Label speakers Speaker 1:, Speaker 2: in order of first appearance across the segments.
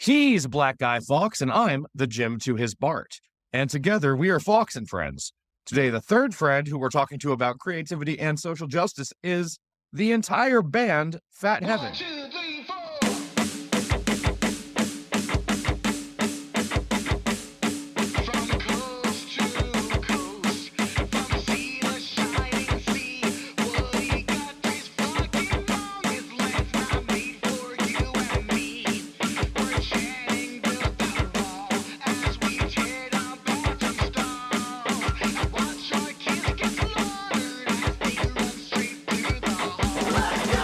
Speaker 1: He's Black Guy Fawkes, and I'm the Jim to his Bart. And together we are Fawkes and Friends. Today, the third friend who we're talking to about creativity and social justice is the entire band Fat Heaven.
Speaker 2: 1, 2, 3, 4. From coast to coast, from sea to shining sea, what he got is fucking wrong. His life's not made for you and me. We're chatting built the wall as we tear down bathroom stalls. Watch our kids get slaughtered as they run straight through the hall. Let's go!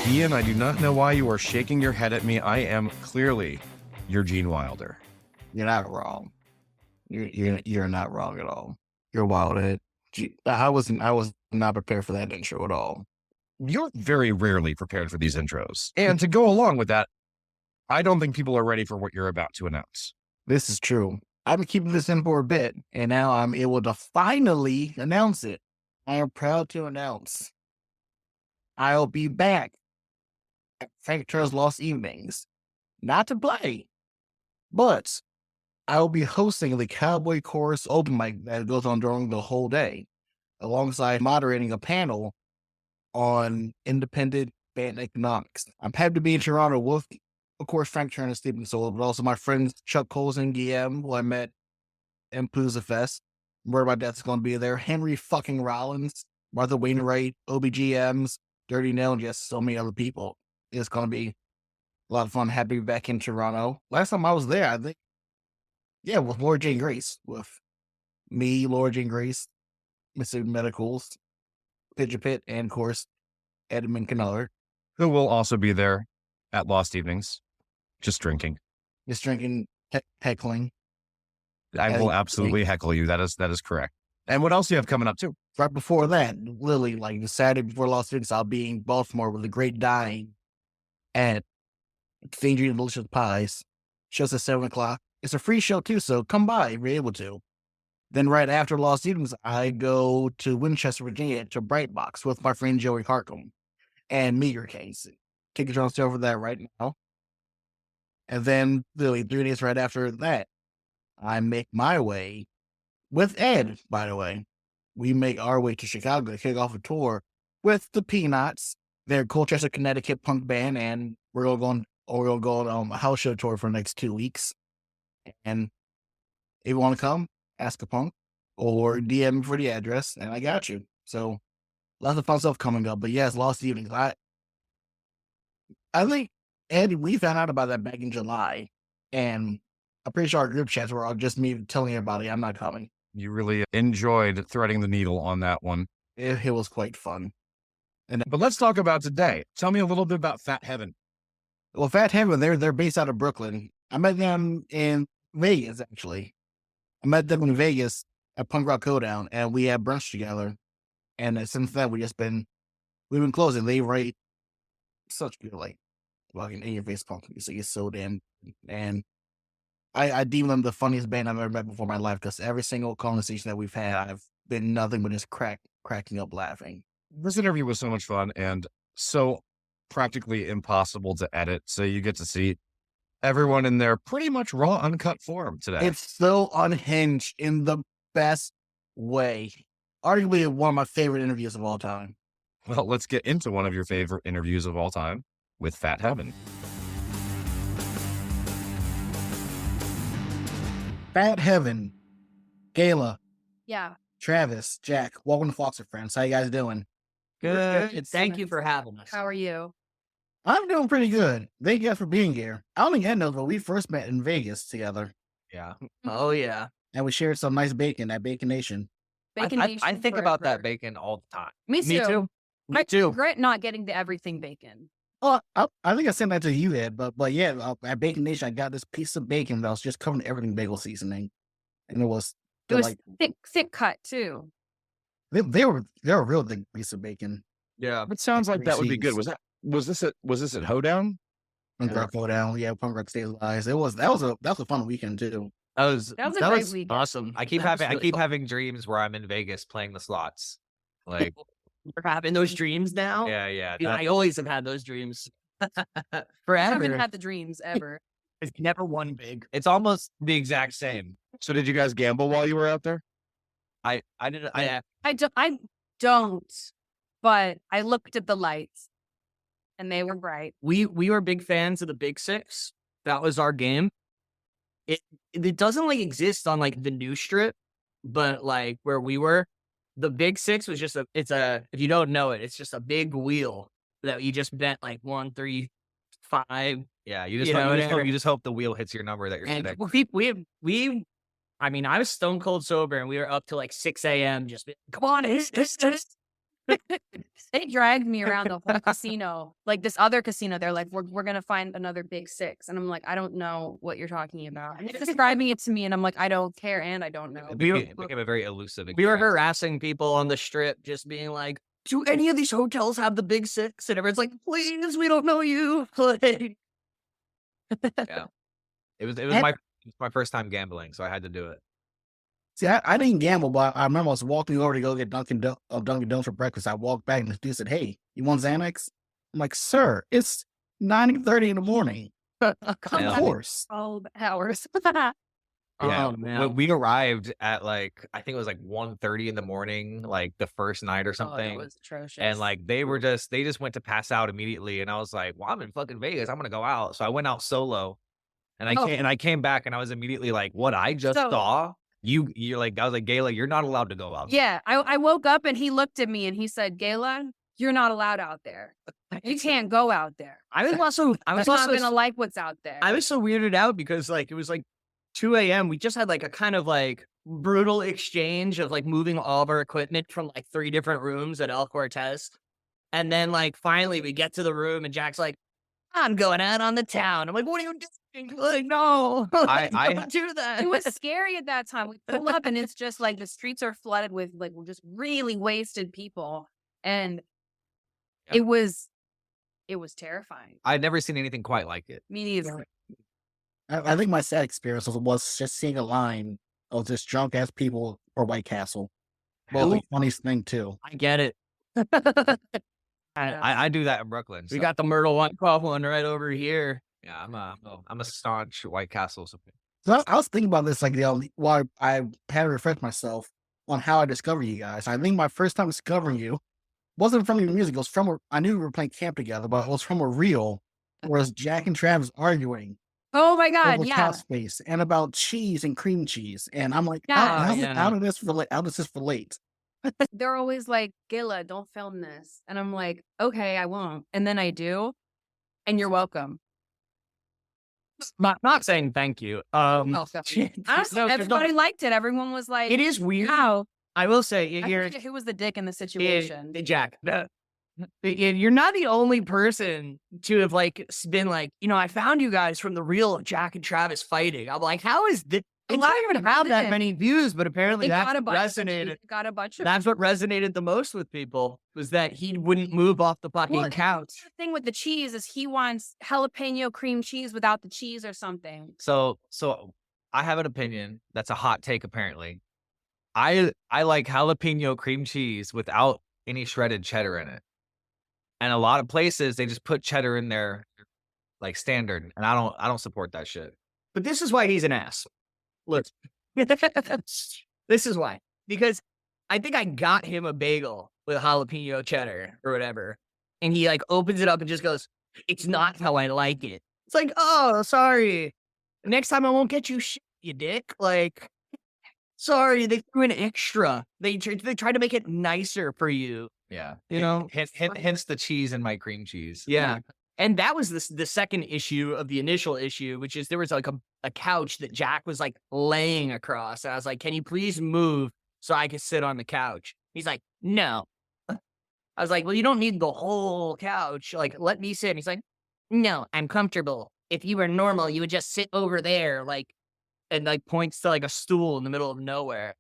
Speaker 1: Ian, I do not know why you are shaking your head at me. I am clearly your Gene Wilder.
Speaker 3: You're not wrong. You're not wrong at all. You're Wildhead. I was not prepared for that intro at all.
Speaker 1: You're very rarely prepared for these intros. And to go along with that, I don't think people are ready for what you're about to announce.
Speaker 3: This is true. I've been keeping this in for a bit, and now I'm able to finally announce it. I am proud to announce I'll be back at Frank Turner's Lost Evenings. Not to play, but I will be hosting the Cowboy Chorus open mic that goes on during the whole day, alongside moderating a panel on independent band economics. I'm happy to be in Toronto with, of course, Frank Turner, Sleeping Soul, but also my friends Chuck Coles and Guillaume, who I met in Palooza Fest. Word About Death is going to be there. Henry fucking Rollins, Martha Wainwright, OBGMs, Dirty Nell, and just so many other people. It's going to be a lot of fun. Happy to be back in Toronto. Last time I was there, I think, yeah, with Laura Jane Grace. With me, Laura Jane Grace, Mr. Medicals, Pitcher Pit, and of course, Edmund Canneller.
Speaker 1: Who will also be there at Lost Evenings, just drinking.
Speaker 3: Just drinking, heckling.
Speaker 1: I will absolutely heckle you. That is correct. And what else do you have coming up too?
Speaker 3: Right before that, literally, like the Saturday before Lost Evenings, I'll be in Baltimore with the Great Dying at Finger and Delicious Pies. Show's at 7 o'clock. It's a free show too, so come by if you're able to. Then right after Lost Evenings, I go to Winchester, Virginia to Brightbox with my friend Joey Harcum and Meager Case. Tickets are on sale for that right now. And then literally 3 days right after that, I make my way with Ed, by the way. We make our way to Chicago to kick off a tour with the Peanuts. They're a Colchester, Connecticut punk band, and we're going to go on a house show tour for the next 2 weeks. And if you want to come, ask a punk or DM for the address, and I got you. So lots of fun stuff coming up. But yes, Lost Evenings. I think, Ed, we found out about that back in July, and I'm pretty sure our group chats were all just me telling everybody I'm not coming.
Speaker 1: You really enjoyed threading the needle on that one.
Speaker 3: It was quite fun.
Speaker 1: But let's talk about today. Tell me a little bit about Fat Heaven.
Speaker 3: Well, Fat Heaven, they're based out of Brooklyn. I met them in Vegas, actually. I met them in Vegas at Punk Rock Hoedown, and we had brunch together. And since then, we've been closing. They write such good, like, fucking in your face punk music. It's so damn, and I deem them the funniest band I've ever met before in my life, because every single conversation that we've had, I've been nothing but just cracking up laughing.
Speaker 1: This interview was so much fun and so practically impossible to edit. So you get to see everyone in their pretty much raw, uncut form today.
Speaker 3: It's so unhinged in the best way. Arguably one of my favorite interviews of all time.
Speaker 1: Well, let's get into one of your favorite interviews of all time with Fat Heaven.
Speaker 3: Fat Heaven, Gayla,
Speaker 4: Yeah.
Speaker 3: Travis, Jack, welcome to Fawkes and Friends. How you guys doing?
Speaker 5: Good. Thank you for having us.
Speaker 4: How are you?
Speaker 3: I'm doing pretty good. Thank you guys for being here. I don't think Ed knows, but we first met in Vegas together,
Speaker 5: Yeah. Oh, yeah.
Speaker 3: and we shared some nice bacon at Bacon Nation.
Speaker 4: Bacon
Speaker 5: I
Speaker 4: Nation
Speaker 5: think about that
Speaker 4: forever.
Speaker 5: bacon all the time.
Speaker 4: Me too.
Speaker 3: Me
Speaker 4: I
Speaker 3: too.
Speaker 4: regret not getting the everything bacon.
Speaker 3: Oh, I think I sent that to you, Ed, but yeah, at Bacon Nation, I got this piece of bacon that was just covered in everything bagel seasoning, and it was like
Speaker 4: thick cut too.
Speaker 3: they were a real big piece of bacon.
Speaker 5: Yeah.
Speaker 1: It sounds like that would be good.
Speaker 3: Cheese.
Speaker 1: Was this at Hoedown?
Speaker 3: Punk Rock Hoedown, yeah, Punk Rock Stays Alive. That was a fun weekend too.
Speaker 5: That was
Speaker 4: That was a great weekend.
Speaker 5: awesome. I keep
Speaker 4: That was
Speaker 5: having
Speaker 4: really fun.
Speaker 5: dreams where I'm in Vegas playing the slots. Like We're having those dreams now.
Speaker 1: Yeah.
Speaker 5: Dude, I always have had those dreams.
Speaker 4: I haven't
Speaker 5: Forever.
Speaker 4: had the dreams ever.
Speaker 5: It's never won big.
Speaker 1: It's almost the exact same. So did you guys gamble while you were out there?
Speaker 5: I didn't. I
Speaker 4: I don't, but I looked at the lights and they were bright.
Speaker 5: we were big fans of the Big Six. That was our game. It doesn't like exist on like the new strip, but like where we were, the Big Six was just if you don't know it, it's just a big wheel that you just bet like 1, 3, 5.
Speaker 1: Yeah, you
Speaker 5: You know, whatever.
Speaker 1: you just hope the wheel hits your number that you're
Speaker 5: And
Speaker 1: hitting.
Speaker 5: we I mean, I was stone cold sober and we were up till like 6 a.m. just come on, it's this.
Speaker 4: They dragged me around the whole casino, like this other casino. They're like, we're gonna find another Big Six, and I'm like, I don't know what you're talking about. And they're describing it to me, and I'm like, I don't care, and I don't know.
Speaker 1: It became a very elusive
Speaker 5: We were
Speaker 1: experience.
Speaker 5: harassing people on the strip, just being like, do any of these hotels have the Big Six? And everyone's like, please, we don't know you. Like,
Speaker 1: It was
Speaker 3: And-
Speaker 1: my first time gambling, so I had to do it.
Speaker 3: See, I didn't gamble, but I remember I was walking over to go get Dunkin' Donuts for breakfast. I walked back and the dude said, "Hey, you want Xanax?" I'm like, "Sir, it's 9:30 in the morning. Of
Speaker 1: Yeah.
Speaker 3: course."
Speaker 4: 12 hours.
Speaker 1: Yeah,
Speaker 5: oh,
Speaker 1: when
Speaker 5: man.
Speaker 1: we arrived at like I think it was like 1:30 in the morning, like the first night or
Speaker 4: Oh, that
Speaker 1: something.
Speaker 4: was atrocious.
Speaker 1: And like they just went to pass out immediately, and I was like, "Well, I'm in fucking Vegas. I'm gonna go out." So I went out solo, and I came back, and I was immediately like, "What I just
Speaker 4: So-
Speaker 1: saw? You're like," I was like, "Gayla, you're not allowed to go out."
Speaker 4: yeah, I woke up and he looked at me and he said, Gayla, you're not allowed out there. You can't go out there.
Speaker 5: I was also
Speaker 4: I'm not gonna like what's out there.
Speaker 5: I was so weirded out because like it was like 2 a.m. We just had like a kind of like brutal exchange of like moving all of our equipment from like 3 different rooms at El Cortez. And then like finally we get to the room and Jack's like, I'm going out on the town. I'm like, what are you doing? Like, no,
Speaker 1: I-
Speaker 5: don't do that.
Speaker 4: It was scary at that time. We pull up and it's just like the streets are flooded with like just really wasted people. And
Speaker 1: Yeah.
Speaker 4: it was terrifying.
Speaker 1: I'd never seen anything quite like it.
Speaker 4: Me neither.
Speaker 3: I think my sad experience was just seeing a line of just drunk ass people for White Castle. Well, the funniest thing too.
Speaker 5: I get it.
Speaker 1: I do that in Brooklyn.
Speaker 5: We
Speaker 1: so-
Speaker 5: got the Myrtle 112 one right over here.
Speaker 1: yeah. I'm a staunch White Castle supporter.
Speaker 3: So I was thinking about this like while I had to refresh myself on how I discovered you guys. I think my first time discovering you wasn't from your music. It was from I knew we were playing camp together, but it was from a reel where it's Jack and Travis arguing
Speaker 4: Oh my God,
Speaker 3: over
Speaker 4: yeah.
Speaker 3: couch space and about cheese and cream cheese. And I'm like,
Speaker 4: Yeah.
Speaker 3: how did this relate? How does this relate?
Speaker 4: They're always like, Gayla, don't film this. And I'm like, okay, I won't. And then I do. And you're welcome.
Speaker 5: Not saying thank you.
Speaker 4: Honestly, everybody liked it. Everyone was like,
Speaker 5: It is weird.
Speaker 4: wow.
Speaker 5: I will say,
Speaker 4: I
Speaker 5: you're,
Speaker 4: forget who was the dick in the situation.
Speaker 5: Jack, you're not the only person to have like been like, I found you guys from the reel of Jack and Travis fighting. I'm like, how is this? It's not even have that many views, but apparently
Speaker 4: It
Speaker 5: that
Speaker 4: got a bunch of
Speaker 5: resonated.
Speaker 4: cheese. It got a bunch of
Speaker 5: That's what resonated the most with people was that he wouldn't move off the fucking
Speaker 4: Well,
Speaker 5: couch.
Speaker 4: The thing with the cheese is he wants jalapeno cream cheese without the cheese or something.
Speaker 1: So I have an opinion. That's a hot take, apparently. I like jalapeno cream cheese without any shredded cheddar in it. And a lot of places they just put cheddar in there like standard. And I don't support that shit.
Speaker 5: But this is why he's an ass. Look, this is why. Because I think I got him a bagel with jalapeno cheddar or whatever. And he like opens it up and just goes, it's not how I like it. It's like, oh, sorry. Next time I won't get you shit, you dick. Like, sorry, they threw an extra. They tried to make it nicer for you.
Speaker 1: Yeah.
Speaker 5: You know?
Speaker 1: Hence the cheese in my cream cheese.
Speaker 5: Yeah. And that was the second issue of the initial issue, which is there was like a couch that Jack was like laying across. And I was like, can you please move so I can sit on the couch? He's like, no. I was like, well, you don't need the whole couch. Like, let me sit. And he's like, no, I'm comfortable. If you were normal, you would just sit over there, like, and like points to like a stool in the middle of nowhere.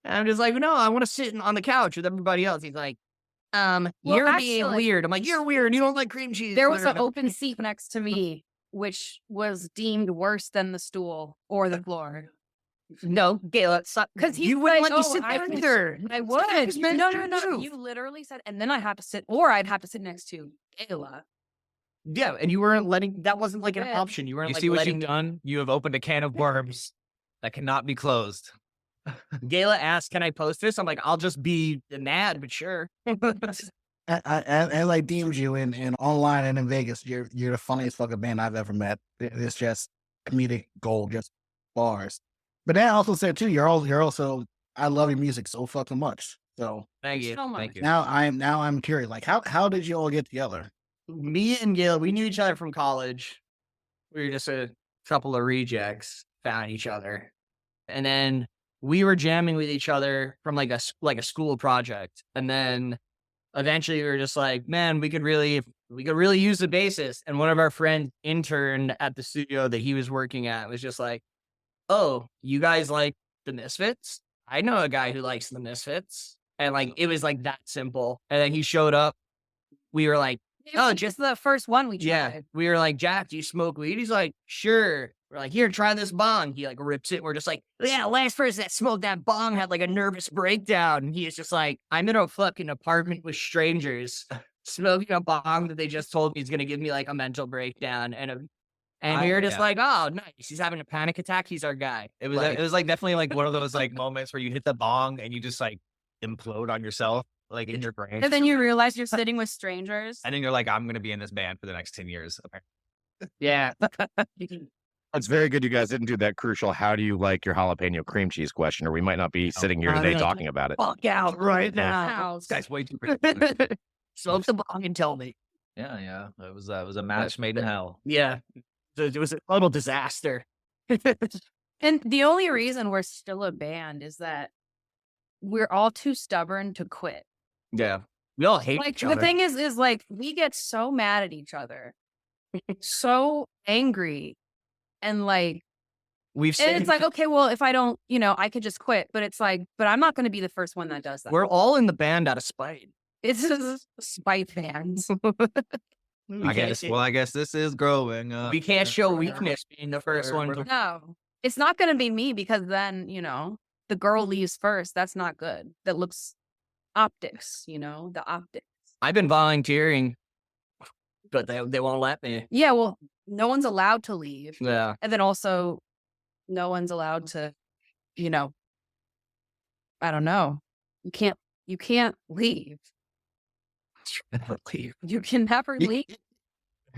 Speaker 5: And I'm just like, no, I want to sit on the couch with everybody else. He's like, you're being
Speaker 4: actually-
Speaker 5: weird. I'm like, you're weird. You don't like cream cheese.
Speaker 4: There was an open seat next to me, which was deemed worse than the stool or the floor.
Speaker 5: No, Gayla,
Speaker 4: Because
Speaker 5: you wouldn't let me sit there with her.
Speaker 4: I would.
Speaker 5: It's meant
Speaker 4: No,
Speaker 5: to
Speaker 4: no, no.
Speaker 5: do.
Speaker 4: You literally said, and then I have to sit, or I'd have to sit next to Gayla.
Speaker 5: Yeah, and you weren't letting. That wasn't like an
Speaker 4: Yeah.
Speaker 5: option. You weren't
Speaker 1: You
Speaker 5: like
Speaker 1: see what
Speaker 5: letting.
Speaker 1: you've done? You have opened a can of worms that cannot be closed.
Speaker 5: Gayla asked, "Can I post this?" I'm like, "I'll just be mad, but sure."
Speaker 3: As I deemed you in online and in Vegas, you're the funniest fucking band I've ever met. It's just comedic gold, just bars. But then I also said too, you're also I love your music so fucking much. So
Speaker 5: Thank you.
Speaker 4: So much.
Speaker 1: Thank you.
Speaker 3: now I'm curious, like how did you all get together?
Speaker 5: Me and Gayla, we knew each other from college. We were just a couple of rejects, found each other, and then we were jamming with each other from like a school project, and then eventually we were just like, man, we could really use the bassist. And one of our friends interned at the studio that he was working at was just like, oh, you guys like the Misfits? I know a guy who likes the Misfits. And like, it was like that simple. And then he showed up. We were like,
Speaker 4: Oh, just the first one we tried.
Speaker 5: yeah. We were like, Jack, do you smoke weed? He's like, sure. We're like, here, try this bong. He like rips it. We're just like, yeah, last person that smoked that bong had like a nervous breakdown. And he is just like, I'm in a fucking apartment with strangers smoking a bong that they just told me is going to give me like a mental breakdown. And we were just
Speaker 1: yeah.
Speaker 5: like, oh, nice. He's having a panic attack. He's our guy.
Speaker 1: It was
Speaker 5: Like-
Speaker 1: it was like definitely like one of those like moments where you hit the bong and you just like implode on yourself, like in your brain.
Speaker 4: And then you realize you're sitting with strangers.
Speaker 1: And then you're like, I'm gonna be in this band for the next 10 years.
Speaker 5: Yeah.
Speaker 1: It's very good you guys didn't do that crucial how do you like your jalapeno cream cheese question, or we might not be sitting here
Speaker 5: I
Speaker 1: today
Speaker 5: know.
Speaker 1: talking about it.
Speaker 5: Fuck out right now.
Speaker 4: House.
Speaker 1: This guy's way too
Speaker 5: Smoke the bong and tell me.
Speaker 6: Yeah. It was a match made in hell.
Speaker 5: Yeah. It was a total disaster.
Speaker 4: And the only reason we're still a band is that we're all too stubborn to quit.
Speaker 5: Yeah. We all hate
Speaker 4: Like
Speaker 5: each
Speaker 4: the
Speaker 5: other.
Speaker 4: thing is like we get so mad at each other, so angry, and like
Speaker 5: We've
Speaker 4: and
Speaker 5: said
Speaker 4: it's like, okay, well, if I don't, I could just quit. But it's like, but I'm not going to be the first one that does that.
Speaker 5: we're all in the band out of spite.
Speaker 4: It's just spite fans.
Speaker 5: We
Speaker 1: I guess this is growing up.
Speaker 5: we can't show weakness being the first one.
Speaker 1: We're-
Speaker 5: to-
Speaker 4: No, it's not going to be me because then, the girl leaves first. That's not good. That looks optics, the optics.
Speaker 5: I've been volunteering, but they won't let me.
Speaker 4: Yeah, well, no one's allowed to leave.
Speaker 5: Yeah.
Speaker 4: And then also, no one's allowed to, I don't know. You can't leave. You can never leave.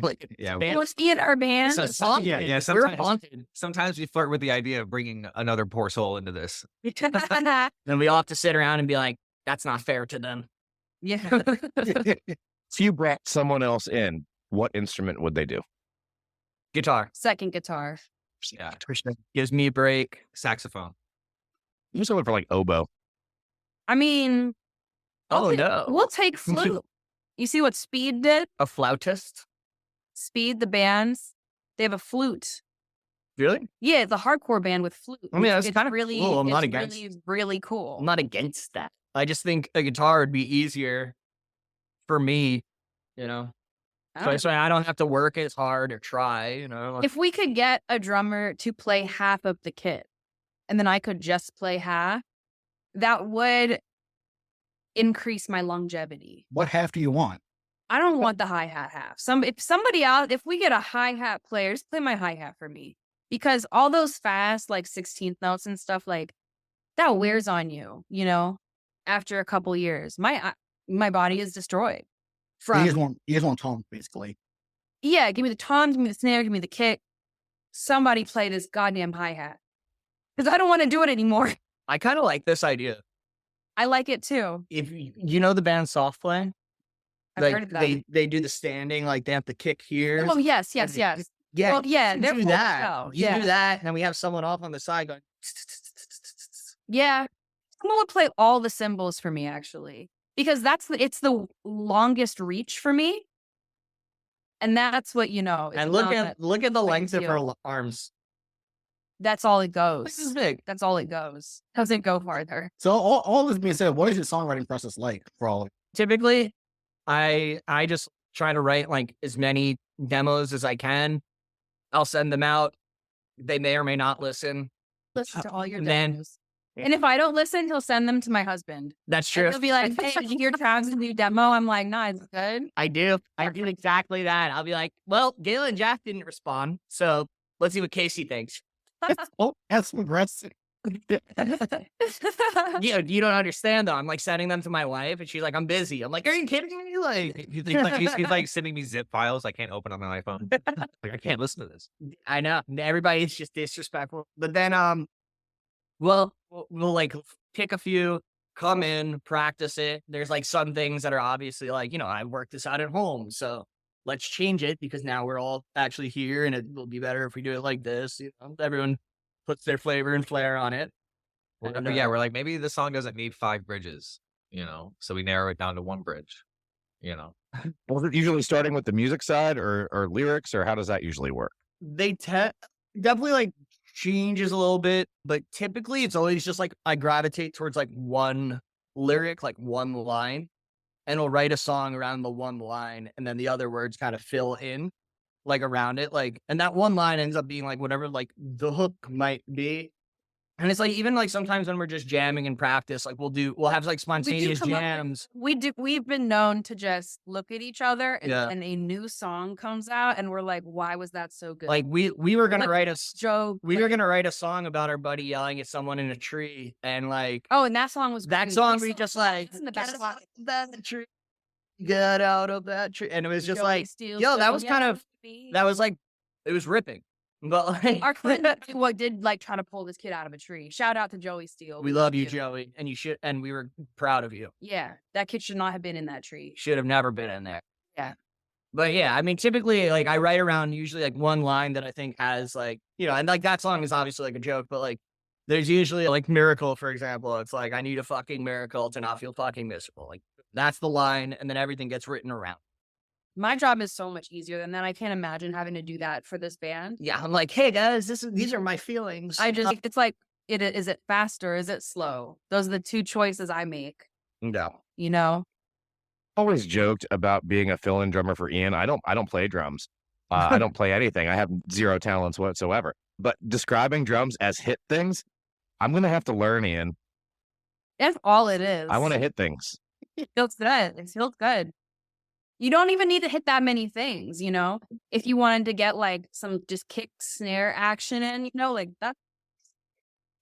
Speaker 5: Like,
Speaker 1: Yeah.
Speaker 5: band-
Speaker 4: Let's be in our band.
Speaker 5: it's a song.
Speaker 1: Yeah,
Speaker 5: We're
Speaker 1: sometimes-
Speaker 5: haunted.
Speaker 1: Sometimes we flirt with the idea of bringing another poor soul into this.
Speaker 5: Then we all have to sit around and be like, that's not fair to them.
Speaker 4: Yeah.
Speaker 1: If you brought someone else in, what instrument would they do?
Speaker 5: Guitar.
Speaker 4: Second guitar.
Speaker 1: Yeah.
Speaker 5: Gives me a break.
Speaker 1: Saxophone. Maybe someone for like oboe.
Speaker 4: I mean,
Speaker 5: Oh, no.
Speaker 4: we'll take flute. You see what Speed did?
Speaker 5: A flautist?
Speaker 4: Speed, the bands, they have a flute.
Speaker 5: Really?
Speaker 4: Yeah, it's a hardcore band with flute.
Speaker 5: I mean, that's
Speaker 4: It's
Speaker 5: kinda
Speaker 4: really,
Speaker 5: cool. I'm not
Speaker 4: it's
Speaker 5: against-
Speaker 4: really, really cool.
Speaker 5: I'm not against that. I just think a guitar would be easier for me,
Speaker 4: I don't
Speaker 5: So I don't have to work as hard or try, like-
Speaker 4: If we could get a drummer to play half of the kit and then I could just play half, that would increase my longevity.
Speaker 3: What half do you want?
Speaker 4: I don't want the hi-hat half. If we get a hi-hat player, just play my hi-hat for me. Because all those fast, like 16th notes and stuff, like that wears on you, after a couple years. My body is destroyed.
Speaker 3: You just want tone, basically.
Speaker 4: Yeah, give me the toms, give me the snare, give me the kick. Somebody play this goddamn hi-hat. Because I don't want to do it anymore.
Speaker 5: I kind of like this idea.
Speaker 4: I like it too.
Speaker 5: If you know the band Soft Play,
Speaker 4: I've
Speaker 5: like
Speaker 4: heard of that.
Speaker 5: they do the standing, like they have to kick here.
Speaker 4: Oh, yes.
Speaker 5: Yeah.
Speaker 4: Well, yeah,
Speaker 5: you
Speaker 4: they're
Speaker 5: do
Speaker 4: full
Speaker 5: that.
Speaker 4: show.
Speaker 5: You
Speaker 4: Yeah.
Speaker 5: do that, and then we have someone off on the side going.
Speaker 4: Yeah. Someone would play all the cymbals for me, actually. Because it's the longest reach for me. And that's what,
Speaker 5: And
Speaker 4: it's
Speaker 5: look
Speaker 4: not
Speaker 5: at
Speaker 4: that-
Speaker 5: the
Speaker 4: big
Speaker 5: length of her
Speaker 4: deal.
Speaker 5: arms.
Speaker 4: That's all it goes.
Speaker 5: This is big.
Speaker 4: That's all it goes. Doesn't go farther.
Speaker 3: So all this being said, what is your songwriting process like for all of it?
Speaker 5: Typically, I just try to write like as many demos as I can. I'll send them out. They may or may not listen.
Speaker 4: Listen to all your
Speaker 5: Then-
Speaker 4: demos. And if I don't listen, he'll send them to my husband.
Speaker 5: That's
Speaker 4: And
Speaker 5: true.
Speaker 4: he'll be like, "Hey, did you hear Travis' new demo?" I'm like, "Nah, it's good."
Speaker 5: I do exactly that. I'll be like, well, Gayla and Jack didn't respond, so let's see what Casey thinks.
Speaker 3: Oh, that's aggressive.
Speaker 5: You don't understand though. I'm like sending them to my wife, and she's like, "I'm busy." I'm like, "Are you kidding me?" Like,
Speaker 6: He's like sending me zip files I can't open on my iPhone. Like I can't listen to this.
Speaker 5: I know everybody's just disrespectful. But then, we'll like pick a few, come in, practice it. There's like some things that are obviously like, I worked this out at home, so let's change it because now we're all actually here, and it will be better if we do it like this. Everyone puts their flavor and flair on it. And,
Speaker 6: Yeah, we're like, maybe the song doesn't need 5 bridges, so we narrow it down to 1 bridge,
Speaker 1: Was it usually starting with the music side or lyrics, or how does that usually work?
Speaker 5: They definitely like changes a little bit, but typically it's always just like I gravitate towards like one lyric, like one line, and I'll write a song around the one line, and then the other words kind of fill in like around it, like, and that one line ends up being like whatever like the hook might be. And it's like even like sometimes when we're just jamming in practice, like we'll have like spontaneous
Speaker 4: come up with-
Speaker 5: jams.
Speaker 4: We've been known to just look at each other and,
Speaker 5: Yeah.
Speaker 4: and a new song comes out and we're like, "Why was that so good?"
Speaker 5: Like we were gonna
Speaker 4: Like,
Speaker 5: write a
Speaker 4: joke.
Speaker 5: we were gonna write a song about our buddy yelling at someone in a tree, and like
Speaker 4: Oh, and that song was
Speaker 5: that
Speaker 4: great.
Speaker 5: song
Speaker 4: We
Speaker 5: we
Speaker 4: saw
Speaker 5: just like
Speaker 4: in the
Speaker 5: "Get
Speaker 4: back.
Speaker 5: out of that tree, get out of that tree," and it was just
Speaker 4: Joey
Speaker 5: like
Speaker 4: Steele's
Speaker 5: yo, that
Speaker 4: Joey
Speaker 5: was kind of
Speaker 4: Beat.
Speaker 5: that was like it was ripping, but like
Speaker 4: Our friend what did like try to pull this kid out of a tree. Shout out to Joey Steele.
Speaker 5: we love you, Joey, and we were proud of you.
Speaker 4: Yeah, that kid should not have been in that tree.
Speaker 5: Should have never been in there.
Speaker 4: Yeah.
Speaker 5: But yeah, I mean, typically, like I write around usually like one line that I think has like, and like that song is obviously like a joke, but like there's usually like miracle, for example. It's like, I need a fucking miracle to not feel fucking miserable. Like that's the line. And then everything gets written around.
Speaker 4: My job is so much easier than that. I can't imagine having to do that for this band.
Speaker 5: Yeah. I'm like, hey guys, these are my feelings.
Speaker 4: It's like, is it fast or is it slow? Those are the two choices I make,
Speaker 1: No. Always joked about being a fill-in drummer for Ian. I don't play drums. I don't play anything. I have 0 talents whatsoever. But describing drums as hit things, I'm gonna have to learn, Ian.
Speaker 4: That's all it is.
Speaker 1: I want to hit things.
Speaker 4: It feels good. It feels good. You don't even need to hit that many things, If you wanted to get like some just kick snare action in, like that.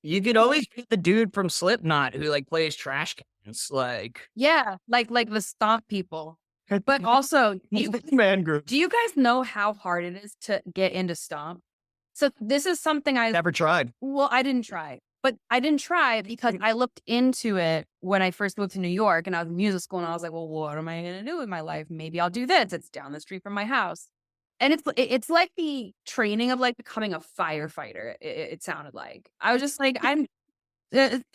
Speaker 5: You could always beat the dude from Slipknot who like plays trash cans. Like,
Speaker 4: Yeah, like the stomp people. But also,
Speaker 5: man group.
Speaker 4: do you guys know how hard it is to get into stomp? So this is something I
Speaker 5: Never tried.
Speaker 4: Well, I didn't try. But I didn't try because I looked into it when I first moved to New York and I was in music school and I was like, well, what am I going to do with my life? Maybe I'll do this. It's down the street from my house. And it's like the training of like becoming a firefighter. It sounded like. I was just like, I'm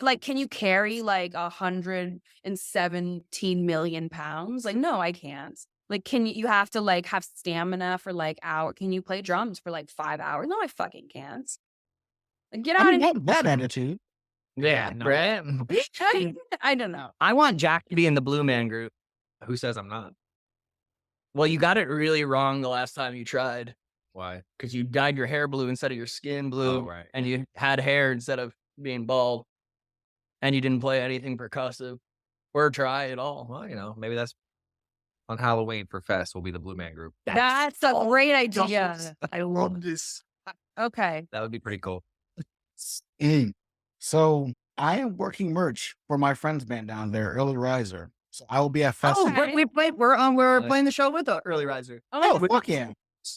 Speaker 4: like, can you carry like 117 million pounds? Like, no, I can't. Like, you have to like have stamina for like hour. Can you play drums for like 5 hours? No, I fucking can't. Like, get out
Speaker 3: I mean,
Speaker 4: and
Speaker 3: that attitude.
Speaker 5: Yeah,
Speaker 6: no.
Speaker 5: right.
Speaker 4: I don't know.
Speaker 5: I want Jack to be in the Blue Man Group.
Speaker 6: Who says I'm not?
Speaker 5: Well, you got it really wrong the last time you tried
Speaker 6: Why?
Speaker 5: because you dyed your hair blue instead of your skin blue,
Speaker 6: Oh, right.
Speaker 5: and you had hair instead of being bald, and you didn't play anything percussive or try at all.
Speaker 6: Well, maybe that's on Halloween for Fest. Will be the Blue Man Group.
Speaker 4: That's a great idea.
Speaker 5: I love this.
Speaker 4: Okay.
Speaker 6: That would be pretty cool.
Speaker 3: So I am working merch for my friend's band down there, Early Riser. So I will be at Fest.
Speaker 5: Oh,
Speaker 4: Okay.
Speaker 5: we're
Speaker 6: Nice.
Speaker 5: playing the show with the Early Riser.
Speaker 3: Oh, fuck yeah.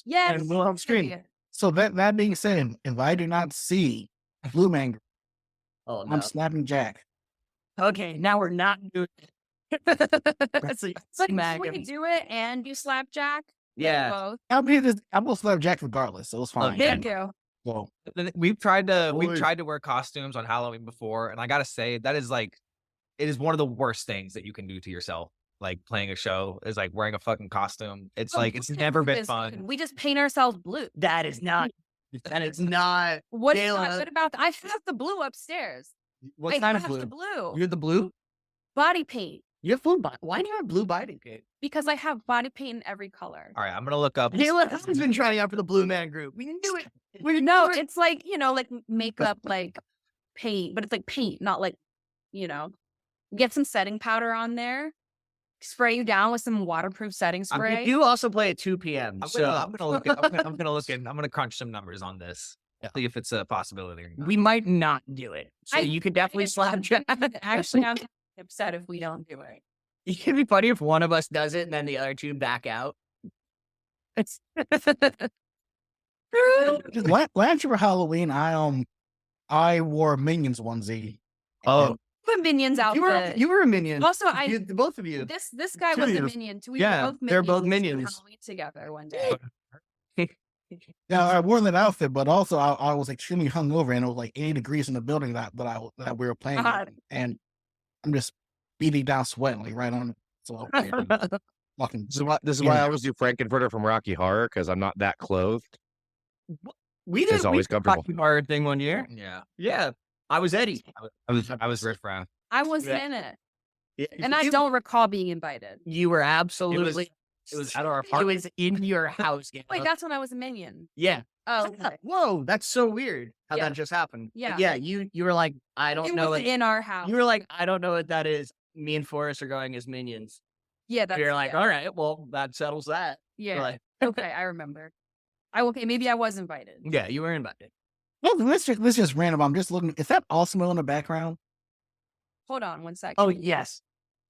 Speaker 4: Yes.
Speaker 5: And we'll have screen.
Speaker 3: So that being said, if I do not see Blue Man Group,
Speaker 5: Oh no.
Speaker 3: I'm snapping Jack.
Speaker 5: Okay, now we're not doing it. So,
Speaker 4: Like,
Speaker 5: smack
Speaker 4: we
Speaker 5: him.
Speaker 4: do it and you slap Jack.
Speaker 5: Yeah.
Speaker 4: Both.
Speaker 3: I will slap Jack regardless, so it's fine.
Speaker 5: Okay.
Speaker 4: Thank you.
Speaker 3: So
Speaker 6: We've tried to
Speaker 3: Boy.
Speaker 6: wear costumes on Halloween before, and I gotta say that is like, it is one of the worst things that you can do to yourself. Like playing a show is like wearing a fucking costume. It's
Speaker 4: Oh,
Speaker 6: like it's
Speaker 4: Blue
Speaker 6: never
Speaker 4: Man
Speaker 6: been
Speaker 4: Group is
Speaker 6: fun.
Speaker 4: good. We just paint ourselves blue.
Speaker 5: That is not. And it's not.
Speaker 4: What's not
Speaker 5: Gayla.
Speaker 4: good about that? I have the blue upstairs.
Speaker 5: What
Speaker 4: I
Speaker 5: kind of
Speaker 4: have
Speaker 5: blue?
Speaker 4: the blue
Speaker 5: You're the blue.
Speaker 4: body paint
Speaker 5: You have blue. Why do you have blue body paint?
Speaker 4: Because I have body paint in every color.
Speaker 6: All right, I'm gonna look up.
Speaker 5: Gayla has been trying out for the Blue Man Group. We can do it. We can
Speaker 4: No,
Speaker 5: do it.
Speaker 4: it's like, like makeup, like paint, but it's like paint, not like, get some setting powder on there, spray you down with some waterproof setting
Speaker 5: We
Speaker 4: spray.
Speaker 5: do also play at 2 p.m.
Speaker 6: I'm
Speaker 5: so
Speaker 6: gonna look. I'm gonna crunch some numbers on this. See if it's a possibility. Or not.
Speaker 5: we might not do it. So
Speaker 4: I-
Speaker 5: you could definitely slap Jack.
Speaker 4: Actually, I'm upset if we don't do it.
Speaker 5: It could be funny if one of us does it and then the other two back out. It's
Speaker 3: Last year for Halloween, I wore a Minions onesie.
Speaker 6: Oh,
Speaker 4: Put minions out.
Speaker 5: you were a minion.
Speaker 4: Also,
Speaker 5: Both of you.
Speaker 4: this guy
Speaker 3: Two
Speaker 4: was a
Speaker 3: of you.
Speaker 4: minion too. We
Speaker 5: Yeah,
Speaker 4: were both
Speaker 5: they're both
Speaker 4: to
Speaker 5: minions.
Speaker 4: Halloween together one day.
Speaker 3: Yeah, I wore that outfit, but also I was extremely hungover, and it was like 80 degrees in the building that we were playing,
Speaker 4: God.
Speaker 3: and I'm just beating down sweat like right on it. So fucking
Speaker 1: This is why I always do Frankenfurter from Rocky Horror, because I'm not that clothed.
Speaker 5: We
Speaker 1: It's
Speaker 5: did
Speaker 1: always
Speaker 5: we did
Speaker 1: comfortable.
Speaker 5: Rocky Horror thing one year.
Speaker 6: yeah.
Speaker 5: Yeah, I was Eddie.
Speaker 6: I was Riff Raff.
Speaker 4: I wasn't
Speaker 5: Yeah.
Speaker 4: in it,
Speaker 5: Yeah,
Speaker 4: and I don't recall being invited.
Speaker 5: You were absolutely.
Speaker 6: It was at our
Speaker 5: It
Speaker 6: apartment.
Speaker 5: was in your house. Gayla.
Speaker 4: Wait, that's when I was a minion.
Speaker 5: Yeah.
Speaker 4: Oh, okay.
Speaker 5: Whoa, that's so weird how
Speaker 4: Yeah.
Speaker 5: that just happened. But
Speaker 4: Yeah.
Speaker 5: yeah. You were like, I don't
Speaker 4: It
Speaker 5: know
Speaker 4: was
Speaker 5: it.
Speaker 4: in our house.
Speaker 5: You were like, I don't know what that is. Me and Forrest are going as minions.
Speaker 4: Yeah, that's
Speaker 5: You're like,
Speaker 4: yeah.
Speaker 5: all right, well, that settles that.
Speaker 4: Yeah.
Speaker 5: Like,
Speaker 4: Okay, I remember. Okay, maybe I was invited.
Speaker 5: yeah, you were invited.
Speaker 3: well, let's just random. I'm just looking. Is that Osmo in the background?
Speaker 4: Hold on one second.
Speaker 5: Oh yes.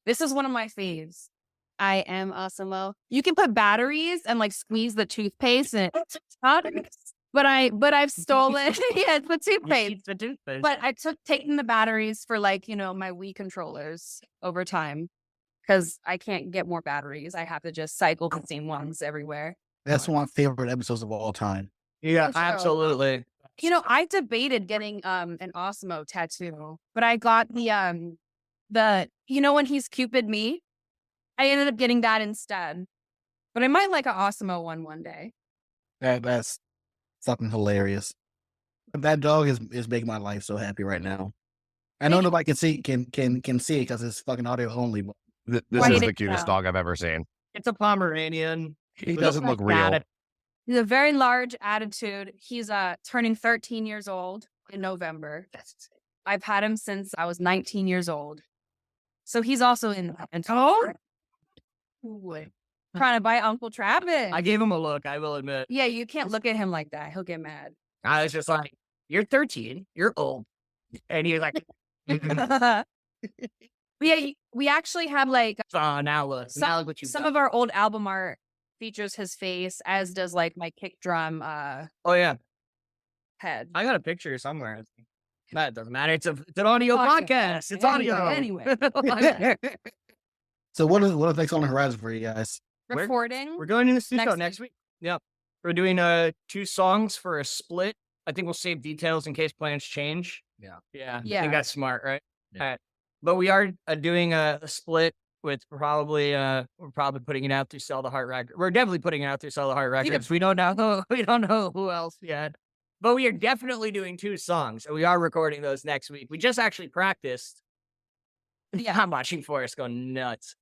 Speaker 4: This is one of my faves. I am Osmo. You can put batteries and like squeeze the toothpaste and it's not, but I've stolen yeah, it's the toothpaste.
Speaker 5: The toothpaste.
Speaker 4: But I taking the batteries for like, my Wii controllers over time. Because I can't get more batteries. I have to just cycle the same ones everywhere.
Speaker 3: That's one of my favorite episodes of all time.
Speaker 5: yeah,
Speaker 4: For sure.
Speaker 5: absolutely.
Speaker 4: I debated getting an Osmo tattoo, but I got the when he's Cupid me, I ended up getting that instead. But I might like an Osmo one day.
Speaker 3: That's something hilarious. That dog is making my life so happy right now. I know nobody can see it because it's fucking audio only. But
Speaker 1: This
Speaker 4: Write
Speaker 1: is
Speaker 4: it
Speaker 1: the cutest
Speaker 4: down.
Speaker 1: dog I've ever seen.
Speaker 5: It's a Pomeranian.
Speaker 1: He doesn't look real.
Speaker 5: Bad at-
Speaker 4: He's a very large attitude. He's turning 13 years old in November. I've had him since I was 19 years old. So he's also in trying to bite Uncle Travis.
Speaker 5: I gave him a look, I will admit.
Speaker 4: Yeah, you can't look at him like that. He'll get mad.
Speaker 5: I was just like, you're 13, you're old. And he's like,
Speaker 4: We actually have like
Speaker 5: oh, now look. Now look what you've
Speaker 4: some
Speaker 5: done.
Speaker 4: of our old album art features his face, as does like my kick drum
Speaker 5: Oh, yeah.
Speaker 4: head.
Speaker 5: I got a picture somewhere. That doesn't matter. It's an audio
Speaker 4: Podcast.
Speaker 5: podcast. It's
Speaker 4: Anyway,
Speaker 5: audio.
Speaker 4: anyway.
Speaker 3: so what is next on the horizon for you guys?
Speaker 5: We're-
Speaker 4: Recording.
Speaker 5: We're going in the studio
Speaker 4: Next
Speaker 5: next week. Yep. We're doing 2 songs for a split. I think we'll save details in case plans change.
Speaker 6: Yeah.
Speaker 5: Yeah. I
Speaker 4: Yeah.
Speaker 5: think that's smart, right?
Speaker 6: Yeah.
Speaker 5: All right. But we are doing a split with probably we're probably putting it out through Sell the Heart Records. We're definitely putting it out through Sell the Heart Records. We don't know who else yet. But we are definitely doing 2 songs, and we are recording those next week. We just actually practiced. Yeah, I'm watching Forrest go nuts.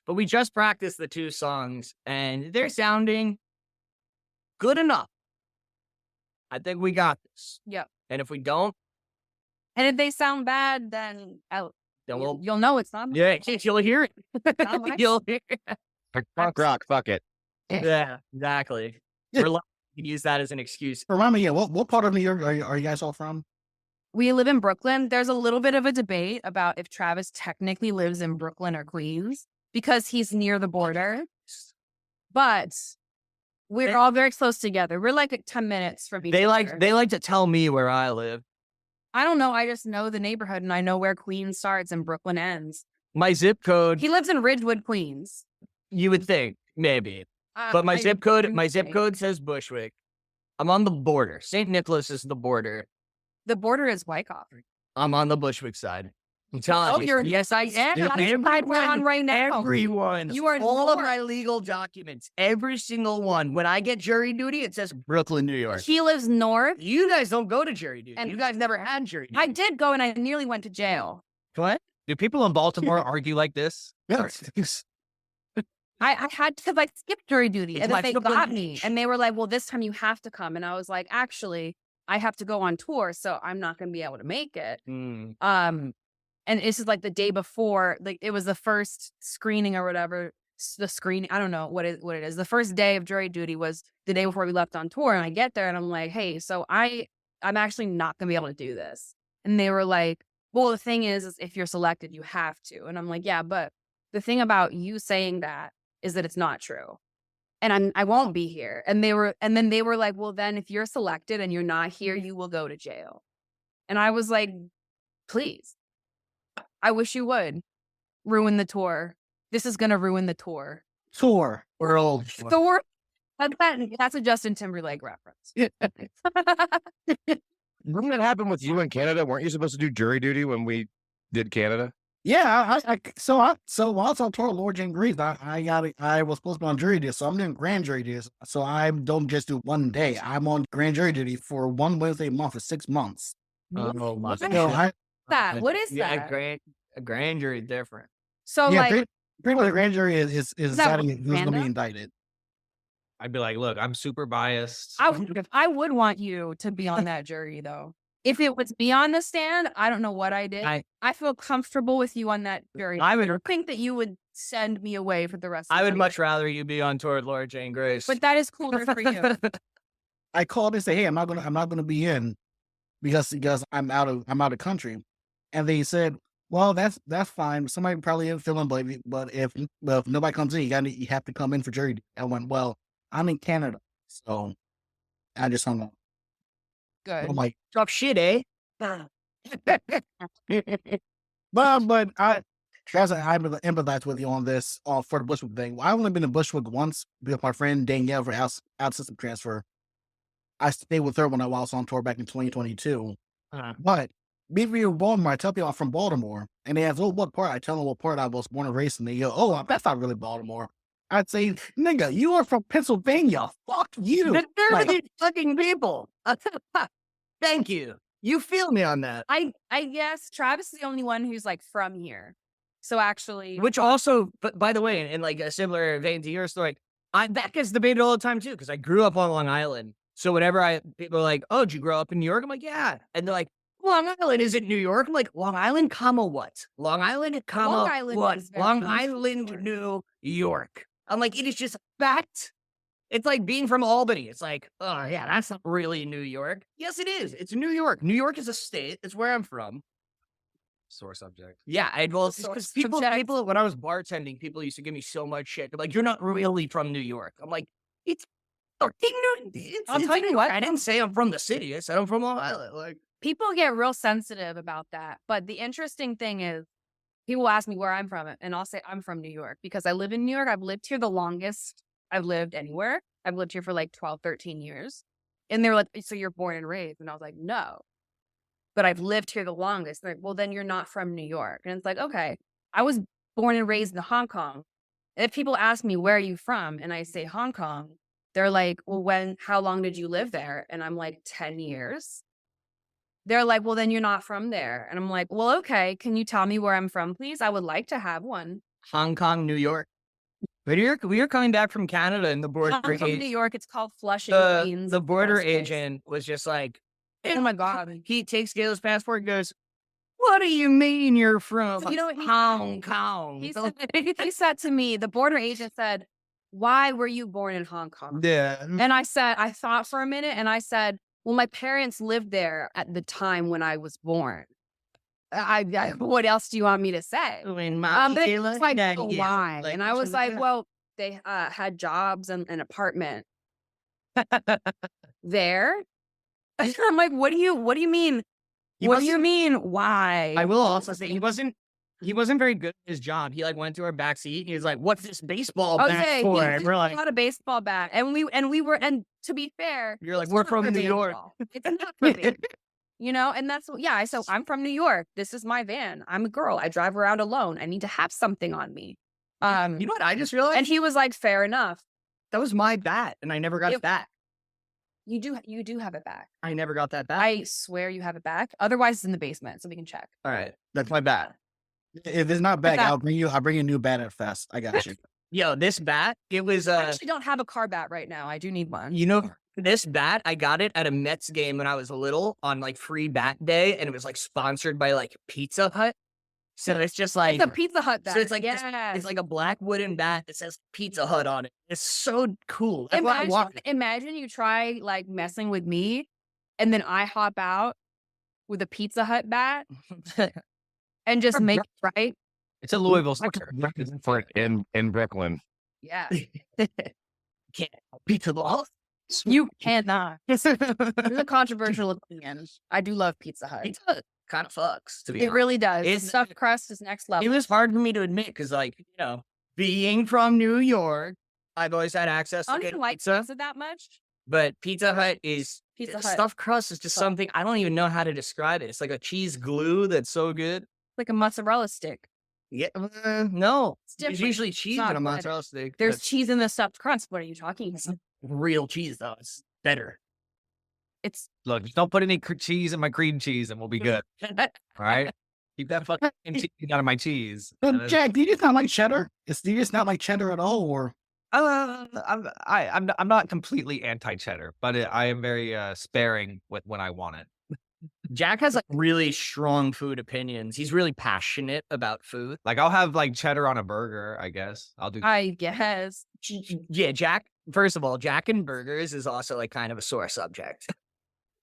Speaker 5: But we just practiced the 2 songs, and they're sounding good enough. I think we got this.
Speaker 4: Yep.
Speaker 5: And if we don't,
Speaker 4: And if they sound bad, then
Speaker 5: then we'll
Speaker 4: you'll know it's not.
Speaker 5: yeah, you'll hear it.
Speaker 4: Not my
Speaker 5: You'll hear it.
Speaker 1: Like punk rock, fuck it.
Speaker 5: Yeah, exactly.
Speaker 3: Yeah.
Speaker 5: We're lucky to use that as an excuse.
Speaker 3: Remind me, what part of New York are you guys all from?
Speaker 4: We live in Brooklyn. There's a little bit of a debate about if Travis technically lives in Brooklyn or Queens because he's near the border. But we're all very close together. We're like 10 minutes from each
Speaker 5: They
Speaker 4: other.
Speaker 5: like to tell me where I live.
Speaker 4: I don't know. I just know the neighborhood and I know where Queens starts and Brooklyn ends.
Speaker 5: My zip code,
Speaker 4: He lives in Ridgewood, Queens.
Speaker 5: you would think, maybe. But my zip code says Bushwick. I'm on the border. St. Nicholas is the border.
Speaker 4: The border is Wyckoff.
Speaker 5: I'm on the Bushwick side. I'm telling
Speaker 4: Oh,
Speaker 5: you.
Speaker 4: you're
Speaker 5: Yes, I am.
Speaker 4: That's the side we're on right now.
Speaker 5: Everyone.
Speaker 4: You are
Speaker 5: all of
Speaker 4: north.
Speaker 5: my legal documents. Every single one. When I get jury duty, it says Brooklyn, New York.
Speaker 4: He lives north.
Speaker 5: You guys don't go to jury duty.
Speaker 4: And-
Speaker 5: you guys never had jury duty.
Speaker 4: I did go and I nearly went to jail.
Speaker 5: What?
Speaker 6: Do people in Baltimore argue like this?
Speaker 3: Yeah,
Speaker 4: I had to, like, skip jury duty,
Speaker 5: It's
Speaker 4: and
Speaker 5: my
Speaker 4: then they
Speaker 5: triple
Speaker 4: got me,
Speaker 5: H.
Speaker 4: and they were like, "Well, this time you have to come," and I was like, "Actually, I have to go on tour, so I'm not gonna be able to make it."
Speaker 5: Mm.
Speaker 4: And this is like the day before, like it was the first screening or whatever. The screening, I don't know what it is. The first day of jury duty was the day before we left on tour, and I get there and I'm like, "Hey, so I'm actually not gonna be able to do this." And they were like, "Well, the thing is if you're selected, you have to." And I'm like, "Yeah, but the thing about you saying that is that it's not true, and I won't be here." And then they were like, "Well, then if you're selected and you're not here, you will go to jail." And I was like, "Please, I wish you would ruin the tour. This is gonna ruin the tour."
Speaker 3: Tour world.
Speaker 4: Thor. That's a Justin Timberlake reference.
Speaker 1: Didn't that happen with you in Canada? Weren't you supposed to do jury duty when we did Canada?
Speaker 3: Yeah, so while it's on tour, Lord Jane Grease, I was supposed to be on jury duty, so I'm doing grand jury duty. So I don't just do one day. I'm on grand jury duty for one Wednesday a month for 6 months.
Speaker 5: Oh my
Speaker 4: What the
Speaker 3: So
Speaker 4: heck
Speaker 3: I,
Speaker 4: is that? What is
Speaker 5: Yeah,
Speaker 4: that?
Speaker 5: a grand jury different.
Speaker 4: So
Speaker 3: yeah,
Speaker 4: like,
Speaker 3: pretty much the grand jury is
Speaker 4: that
Speaker 3: deciding who's going to
Speaker 4: random?
Speaker 3: be indicted.
Speaker 6: I'd be like, look, I'm super biased.
Speaker 4: I would want you to be on that jury though. If it was me on the stand, I don't know what I did. I feel comfortable with you on that jury.
Speaker 5: I would-
Speaker 4: don't think that you would send me away for the rest.
Speaker 5: I
Speaker 4: of
Speaker 5: would
Speaker 4: my
Speaker 5: much rather you be on tour with Laura Jane Grace.
Speaker 4: But that is cooler for you.
Speaker 3: I called and say, "Hey, I'm not gonna be in because I'm out of country," and they said, "Well, that's fine. Somebody probably is feeling, but if nobody comes in, you have to come in for jury." I went, "Well, I'm in Canada, so I just hung up."
Speaker 4: Good.
Speaker 3: I'm like,
Speaker 5: Tough shit, eh?
Speaker 3: but I empathize with you on this for the Bushwick thing. I've only been to Bushwick once with my friend Danielle for out system transfer. I stayed with her when I was on tour back in 2022. But being from Baltimore, I tell people I'm from Baltimore, and they ask, "Oh, what part?" I tell them what part I was born and raised in. They go, "Oh, that's not really Baltimore." I'd say, "Nigga, you are from Pennsylvania. Fuck you."
Speaker 5: They're
Speaker 3: Like,
Speaker 5: these fucking people. Thank you. You feel me on that.
Speaker 4: I guess Travis is the only one who's like from here. So actually,
Speaker 5: Which also, but by the way, in like a similar vein to your story, that gets debated all the time too, because I grew up on Long Island. So whenever people are like, "Oh, did you grow up in New York?" I'm like, "Yeah," and they're like, "Long Island isn't New York." I'm like, "Long Island, comma what? Long Island, comma
Speaker 4: Long Island
Speaker 5: what?
Speaker 4: is very
Speaker 5: Long
Speaker 4: close to
Speaker 5: Island,
Speaker 4: New
Speaker 5: New York." I'm like, it is just fact. It's like being from Albany. It's like, oh yeah, that's not really New York. Yes, it is. It's New York. New York is a state. It's where I'm from.
Speaker 6: Sore subject.
Speaker 5: Yeah, well, it's
Speaker 4: Sore
Speaker 5: because
Speaker 4: subject.
Speaker 5: people, when I was bartending, people used to give me so much shit. They're like, "You're not really from New York." I'm like, "It's fucking
Speaker 4: I'll tell you what,
Speaker 5: I didn't say I'm from the city. I said I'm from Long Island." Like,
Speaker 4: people get real sensitive about that. But the interesting thing is, people ask me where I'm from, and I'll say I'm from New York because I live in New York. I've lived here the longest I've lived anywhere. I've lived here for like 12, 13 years. And they were like, "So you're born and raised?" And I was like, "No, but I've lived here the longest." They're like, "Well, then you're not from New York." And it's like, okay, I was born and raised in Hong Kong. And if people ask me, "Where are you from?" and I say Hong Kong, they're like, "Well, how long did you live there?" And I'm like, 10 years. They're like, "Well, then you're not from there." And I'm like, "Well, okay, can you tell me where I'm from, please? I would like to have one."
Speaker 5: Hong Kong, New York. We were coming back from Canada, and the border
Speaker 4: I'm from New
Speaker 5: agent,
Speaker 4: York. It's called Flushing, Queens.
Speaker 5: the border
Speaker 4: Best place.
Speaker 5: agent was just like,
Speaker 4: Oh my God.
Speaker 5: He takes Gayla's passport and goes, "What do you mean you're from
Speaker 4: You know what he-
Speaker 5: Hong Kong?"
Speaker 4: He said to me, the border agent said, "Why were you born in Hong Kong?"
Speaker 5: Yeah.
Speaker 4: And I thought for a minute and I said, "Well, my parents lived there at the time when I was born." What else do you want me to say?
Speaker 5: I mean,
Speaker 4: But
Speaker 5: Gayla,
Speaker 4: it's like,
Speaker 5: yeah,
Speaker 4: "So
Speaker 5: yeah,
Speaker 4: why?"
Speaker 5: like,
Speaker 4: And I was
Speaker 5: so
Speaker 4: like,
Speaker 5: yeah.
Speaker 4: "Well, they had jobs and an apartment there." I'm like, what do you mean?
Speaker 5: He
Speaker 4: What do you
Speaker 5: wasn't-
Speaker 4: mean? Why?
Speaker 5: I will also say he wasn't very good at his job. He like went to our back seat and he was like, "What's this baseball bat
Speaker 4: Okay,
Speaker 5: for?"
Speaker 4: he
Speaker 5: And we're like,
Speaker 4: got a baseball bat, and we were, and to be fair,
Speaker 5: "You're like,
Speaker 4: it's
Speaker 5: we're
Speaker 4: not
Speaker 5: from
Speaker 4: for
Speaker 5: New York."
Speaker 4: baseball. It's not for baseball. You know, and that's yeah. I said, "I'm from New York. This is my van. I'm a girl. I drive around alone. I need to have something on me."
Speaker 5: You know what I just realized?
Speaker 4: And he was like, "Fair enough.
Speaker 5: That was my bat, and I never got it
Speaker 4: It-
Speaker 5: back.
Speaker 4: You do have it back.
Speaker 5: I never got that back.
Speaker 4: I swear you have it back. Otherwise, it's in the basement, so we can check."
Speaker 5: All right, that's my bat.
Speaker 3: if it's not back,
Speaker 4: that-
Speaker 3: I'll bring you a new bat at Fest. I got you.
Speaker 5: Yo, this bat, it was
Speaker 4: I actually don't have a car bat right now. I do need one.
Speaker 5: you know, this bat, I got it at a Mets game when I was little on like free bat day, and it was like sponsored by like Pizza Hut. So it's just like
Speaker 4: It's a Pizza Hut bat.
Speaker 5: so it's like
Speaker 4: yes.
Speaker 5: it's like a black wooden bat that says Pizza Hut on it. It's so cool. That's why I want it.
Speaker 4: Imagine you try like messing with me, and then I hop out with a Pizza Hut bat and just make it right.
Speaker 6: It's a Louisville sticker.
Speaker 1: For it in Brooklyn.
Speaker 4: Yeah,
Speaker 5: Can't Pizza Hut.
Speaker 4: you cannot. It's a controversial opinion. I do love Pizza Hut.
Speaker 5: Pizza Hut kind of fucks, to be
Speaker 4: It
Speaker 5: honest.
Speaker 4: really does. The
Speaker 5: It's-
Speaker 4: stuffed crust is next level.
Speaker 5: It was hard for me to admit because, like, you know, being from New York, I've always had access
Speaker 4: I
Speaker 5: to
Speaker 4: don't
Speaker 5: good
Speaker 4: even like
Speaker 5: pizza.
Speaker 4: pizza that much.
Speaker 5: But Pizza Hut is
Speaker 4: Pizza
Speaker 5: the
Speaker 4: Hut.
Speaker 5: stuffed crust is just
Speaker 4: Fuck.
Speaker 5: something I don't even know how to describe it. It's like a cheese glue that's so good.
Speaker 4: Like a mozzarella stick.
Speaker 5: Yeah, no,
Speaker 4: It's
Speaker 5: it's
Speaker 4: different.
Speaker 5: usually cheese
Speaker 4: not
Speaker 5: in a
Speaker 4: good.
Speaker 5: mozzarella stick.
Speaker 4: There's
Speaker 5: That's
Speaker 4: cheese in the stuffed crust. What are you talking about?
Speaker 5: real cheese though. It's better.
Speaker 4: It's
Speaker 6: Look, just don't put any cheese in my cream cheese, and we'll be good. All right. Keep that fucking cheese out of my cheese. And
Speaker 3: But
Speaker 6: then-
Speaker 3: Jack, do you just not like cheddar? Do you just not like cheddar at all, or
Speaker 6: I'm not completely anti-cheddar, but I am very sparing with when I want it.
Speaker 5: Jack has like really strong food opinions. He's really passionate about food.
Speaker 6: Like I'll have like cheddar on a burger, I guess. I'll do.
Speaker 4: I guess.
Speaker 5: Yeah, Jack. First of all, Jack and burgers is also like kind of a sore subject.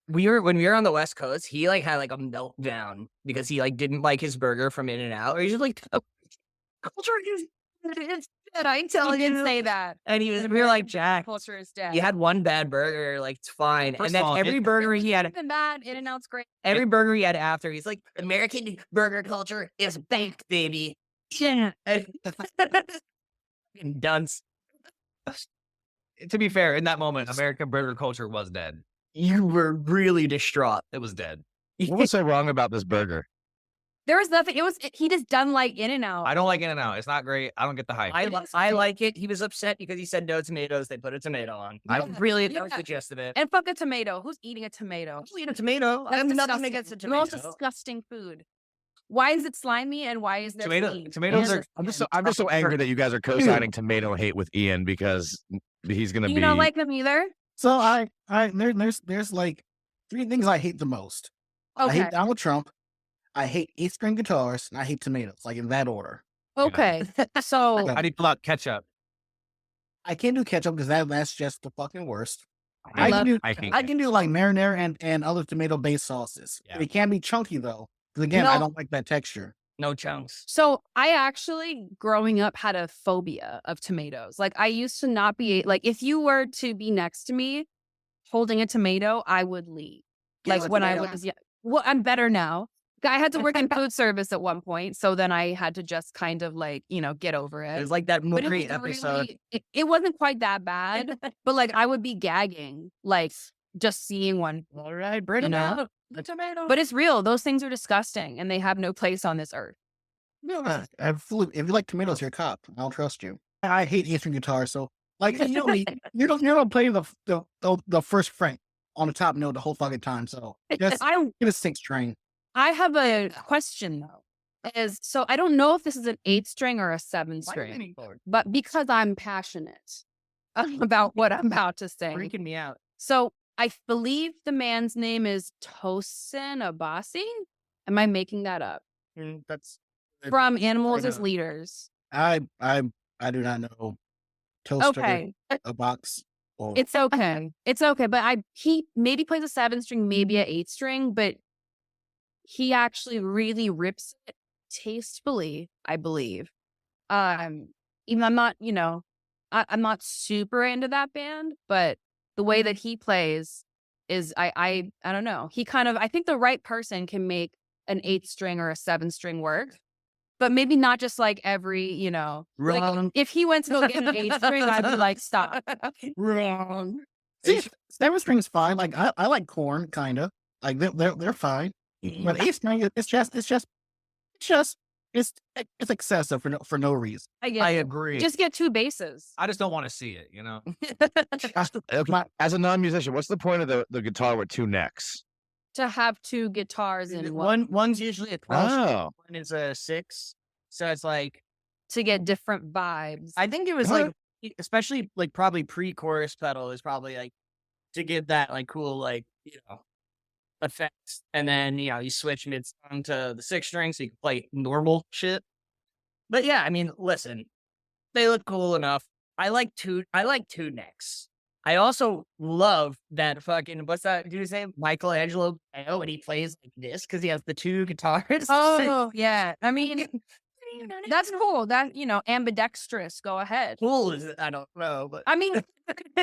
Speaker 5: When we were on the West Coast, he like had like a meltdown because he like didn't like his burger from In-N-Out. Or he's just like, "Oh, culture is dead, I tell
Speaker 4: He did
Speaker 5: you."
Speaker 4: say that.
Speaker 5: And we were like, Jack,
Speaker 4: Culture is dead.
Speaker 5: you had one bad burger, like it's fine.
Speaker 6: First
Speaker 5: And then
Speaker 6: of all,
Speaker 5: every
Speaker 6: it-
Speaker 5: burger he had,
Speaker 4: Even bad. In-N-Out's great.
Speaker 5: every burger he had after, he's like, American burger culture is back, baby. Yeah. And dunce.
Speaker 6: To be fair, in that moment, American burger culture was dead.
Speaker 5: You were really distraught.
Speaker 6: It was dead.
Speaker 1: What was so wrong about this burger?
Speaker 4: There was nothing. He just doesn't like In-N-Out.
Speaker 6: I don't like In-N-Out. It's not great. I don't get the hype.
Speaker 5: I like it. He was upset because he said no tomatoes. They put a tomato on. I don't really. That was the gist of it.
Speaker 4: And fuck a tomato. Who's eating a tomato?
Speaker 5: I'll eat a tomato. I have
Speaker 4: That's
Speaker 5: nothing
Speaker 4: disgusting.
Speaker 5: against a
Speaker 4: The most
Speaker 5: tomato.
Speaker 4: disgusting food. Why is it slimy and why is there seeds?
Speaker 6: Tomatoes
Speaker 4: And-
Speaker 6: are.
Speaker 1: I'm just so angry that you guys are co-signing tomato hate with Ian because he's gonna
Speaker 4: You
Speaker 1: be.
Speaker 4: don't like them either?
Speaker 3: so there's like 3 things I hate the most. I
Speaker 4: Okay.
Speaker 3: hate Donald Trump. I hate 8-string guitars, and I hate tomatoes, like in that order.
Speaker 4: Okay. So
Speaker 6: How do you pull out ketchup?
Speaker 3: I can't do ketchup because that's just the fucking worst.
Speaker 4: I love-
Speaker 3: can do
Speaker 6: I hate
Speaker 3: I can do like marinara and other tomato-based sauces.
Speaker 6: Yeah.
Speaker 3: It can't be chunky though, because again, I
Speaker 4: No.
Speaker 3: don't like that texture.
Speaker 5: No chunks.
Speaker 4: So I actually, growing up, had a phobia of tomatoes. Like I used to not be like, if you were to be next to me holding a tomato, I would leave.
Speaker 5: Give
Speaker 4: Like
Speaker 5: us a
Speaker 4: when I
Speaker 5: tomato.
Speaker 4: was, yeah. Well, I'm better now. I had to work in food service at one point, so then I had to just kind of like, get over
Speaker 5: It
Speaker 4: it.
Speaker 5: was like that
Speaker 4: But it
Speaker 5: movie
Speaker 4: was
Speaker 5: episode.
Speaker 4: really, it wasn't quite that bad, but like I would be gagging, like just seeing one.
Speaker 5: All right, bring
Speaker 4: You
Speaker 5: it
Speaker 4: know?
Speaker 5: out. The tomato.
Speaker 4: But it's real. Those things are disgusting and they have no place on this earth.
Speaker 3: If you like tomatoes, you're a cop. I'll trust you. I hate 8-string guitars, so like you don't play the first fret on the top note the whole fucking time. So just
Speaker 4: I don't
Speaker 3: get a 6-string.
Speaker 4: I have a question though. So I don't know if this is an 8-string or a
Speaker 5: Why are you
Speaker 4: 7-string,
Speaker 5: leaning forward?
Speaker 4: but because I'm passionate about what I'm about to say.
Speaker 5: Freaking me out.
Speaker 4: So I believe the man's name is Tosin Abasi. Am I making that up?
Speaker 5: That's
Speaker 4: From Animals
Speaker 3: I
Speaker 4: as
Speaker 3: know.
Speaker 4: Leaders.
Speaker 3: I do not know toaster,
Speaker 4: Okay.
Speaker 3: a box, or
Speaker 4: It's okay. It's okay. But he maybe plays a 7-string, maybe a 8-string, but he actually really rips it tastefully, I believe. Even I'm not, I'm not super into that band, but the way that he plays is I don't know. He kind of, I think the right person can make an 8-string or a 7-string work. But maybe not just like every, like,
Speaker 5: wrong.
Speaker 4: if he went to go get an 8-string, I'd be like, stop.
Speaker 5: Wrong.
Speaker 3: see, 7-string's fine. Like I like corn, kind of. Like they're fine. But 8-string, it's excessive for no reason.
Speaker 4: I get
Speaker 5: I
Speaker 4: it.
Speaker 5: agree.
Speaker 4: Just get 2 basses.
Speaker 6: I just don't want to see it.
Speaker 1: As a non-musician, what's the point of the guitar with 2 necks?
Speaker 4: To have 2 guitars in one.
Speaker 5: One's usually a 12 string,
Speaker 1: Oh,
Speaker 5: one is a 6. So it's like
Speaker 4: to get different vibes.
Speaker 5: I think it was
Speaker 3: Huh?
Speaker 5: like, especially like probably pre-chorus pedal is probably like to give that like cool like effects, and then you switch mid song to the 6 string so you can play normal shit. But yeah, I mean, listen, they look cool enough. I like two necks. I also love that fucking what's that dude's name? Michelangelo. And he plays like this because he has the 2 guitars.
Speaker 4: Oh yeah, I mean that's cool. That ambidextrous. Go ahead.
Speaker 5: Cool is it? I don't know, but
Speaker 4: I mean,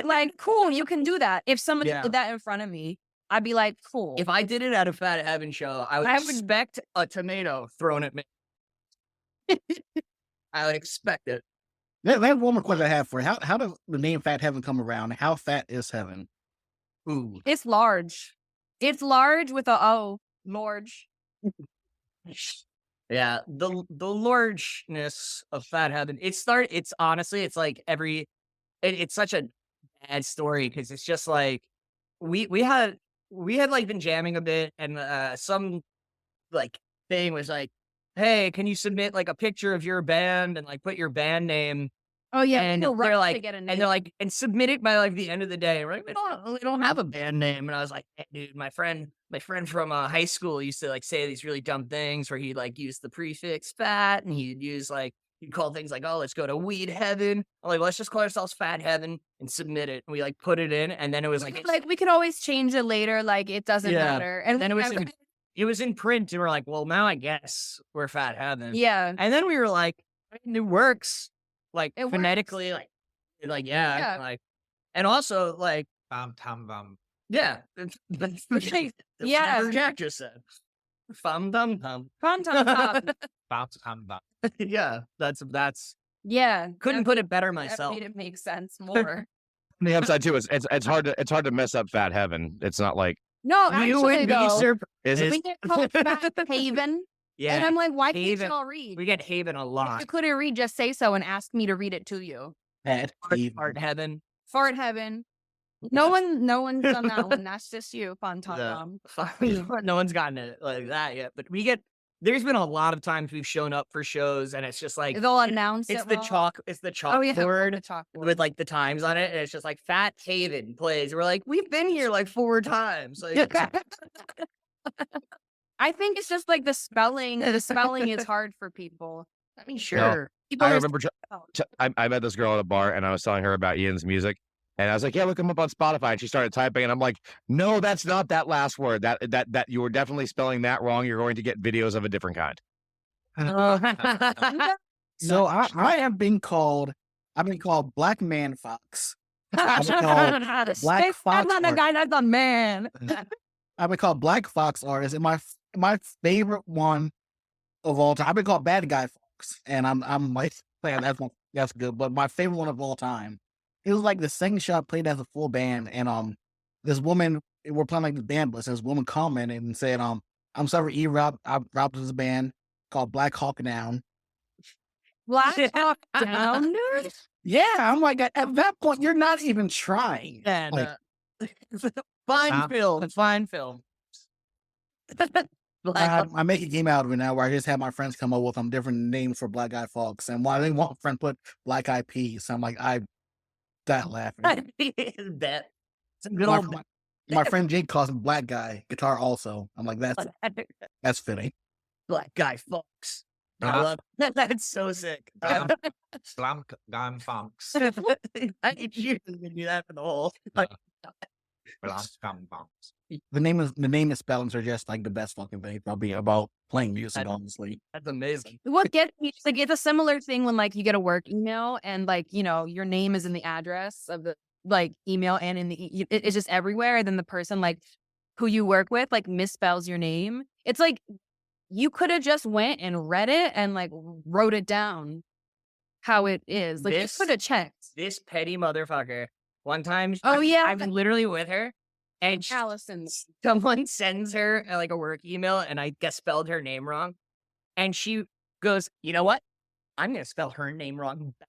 Speaker 4: like cool. You can do that. If somebody
Speaker 5: Yeah.
Speaker 4: did that in front of me, I'd be like, cool.
Speaker 5: if I did it at a Fat Heaven show, I would
Speaker 4: I would-
Speaker 5: expect a tomato thrown at me. I would expect it.
Speaker 3: There's one more question I have for you. How does the name Fat Heaven come around? How fat is heaven?
Speaker 5: Ooh.
Speaker 4: It's large. It's large with a O. Large.
Speaker 5: Yeah, the largeness of Fat Heaven. It's honestly, it's like it's such a bad story because it's just like we had like been jamming a bit, and some like thing was like, hey, can you submit like a picture of your band and like put your band name?
Speaker 4: Oh yeah.
Speaker 5: And
Speaker 4: feel
Speaker 5: they're
Speaker 4: right to
Speaker 5: like,
Speaker 4: get a
Speaker 5: and
Speaker 4: name.
Speaker 5: they're like, and submit it by like the end of the day. We're like, we don't have a band name. And I was like, hey, dude, my friend from high school used to like say these really dumb things where he'd like use the prefix fat, and he'd use like he'd call things like, oh, let's go to Weed Heaven. I'm like, let's just call ourselves Fat Heaven and submit it. And we like put it in, and then it was like,
Speaker 4: like we could always change it later. Like it doesn't
Speaker 5: Yeah.
Speaker 4: matter. And
Speaker 5: then
Speaker 4: we-
Speaker 5: it was in print, and we're like, well, now I guess we're Fat Heaven.
Speaker 4: yeah.
Speaker 5: And then we were like, it works, like
Speaker 4: It works.
Speaker 5: phonetically, like yeah,
Speaker 4: Yeah.
Speaker 5: like, and also like
Speaker 6: Bam tam bam.
Speaker 5: yeah, that's
Speaker 4: Yeah.
Speaker 5: whatever Jack just said. Fum dum dum.
Speaker 4: Fun time.
Speaker 6: Bam tam bam.
Speaker 5: Yeah, that's
Speaker 4: Yeah.
Speaker 5: couldn't put it better
Speaker 4: That
Speaker 5: myself.
Speaker 4: made it make sense more.
Speaker 1: The upside too is it's hard to mess up Fat Heaven. It's not like
Speaker 4: No,
Speaker 5: You
Speaker 4: actually,
Speaker 5: would be
Speaker 4: though,
Speaker 5: surprised.
Speaker 1: is it?
Speaker 4: we get called Fat Haven, and
Speaker 5: Yeah,
Speaker 4: I'm like, why can't
Speaker 5: Haven.
Speaker 4: y'all read?
Speaker 5: we get Haven a
Speaker 4: If
Speaker 5: lot.
Speaker 4: you couldn't read, just say so and ask me to read it to you.
Speaker 3: Fat Heaven.
Speaker 5: Art Heaven.
Speaker 4: Fart Heaven. No one's done that one. That's just you, Fun Tom.
Speaker 5: No one's gotten it like that yet, but there's been a lot of times we've shown up for shows, and it's just like
Speaker 4: They'll announce
Speaker 5: it's
Speaker 4: it.
Speaker 5: the
Speaker 4: wrong.
Speaker 5: it's the
Speaker 4: Oh yeah,
Speaker 5: chalkboard
Speaker 4: the chalkboard.
Speaker 5: with like the times on it, and it's just like Fat Haven plays. We're like, we've been here like 4 times. Like,
Speaker 4: I think it's just like the spelling. The spelling is hard for people.
Speaker 5: I mean, sure.
Speaker 4: People
Speaker 1: I
Speaker 4: are
Speaker 1: remember
Speaker 4: spelled.
Speaker 1: I met this girl at a bar and I was telling her about Ian's music. And I was like, yeah, look him up on Spotify. And she started typing, and I'm like, no, that's not that last word. That you were definitely spelling that wrong. You're going to get videos of a different kind.
Speaker 3: So I have been called. I've been called Black Man Fox. I've been called Black Fox.
Speaker 4: That's not a
Speaker 3: art.
Speaker 4: guy. That's a man.
Speaker 3: I've been called Black Fox artist, and my favorite one of all time. I've been called Bad Guy Fawkes, and I'm like, man, that's good. But my favorite one of all time. It was like the second shot played as a full band, and this woman, we're playing like the band list, and this woman commented and said, I'm sorry, E-Rob, I robbed this band called Black Hoedown.
Speaker 4: Black Hawk Down, dude.
Speaker 3: Yeah, I'm like, at that point, you're not even trying.
Speaker 5: And
Speaker 3: Like,
Speaker 5: fine film. It's fine film.
Speaker 3: I make a game out of it now where I just have my friends come up with different names for Black Guy Fawkes, and why they one friend put Black Eyed Peas. So I'm like, I died laughing.
Speaker 5: Bet. Some good
Speaker 3: My,
Speaker 5: old
Speaker 3: my friend Jake calls him Black Guy Guitar also. I'm like, that's fitting.
Speaker 5: Black Guy Fawkes. I
Speaker 6: Ah.
Speaker 5: love that's so sick.
Speaker 6: Bam slam gam funks.
Speaker 5: I need you to do that for the whole.
Speaker 6: Bam gam funks.
Speaker 3: The name and spellings are just like the best fucking thing about playing music, honestly.
Speaker 5: That's amazing.
Speaker 4: What gets me, like, it's a similar thing when like you get a work email and like your name is in the address of the like email and in the it's just everywhere. And then the person like who you work with like misspells your name. It's like you could have just went and read it and like wrote it down how it is. Like
Speaker 5: This-
Speaker 4: you could have checked.
Speaker 5: This petty motherfucker. One time,
Speaker 4: Oh, yeah.
Speaker 5: I'm literally with her, and
Speaker 4: Allison.
Speaker 5: someone sends her like a work email, and I guess spelled her name wrong, and she goes, "You know what? I'm gonna spell her name wrong," back."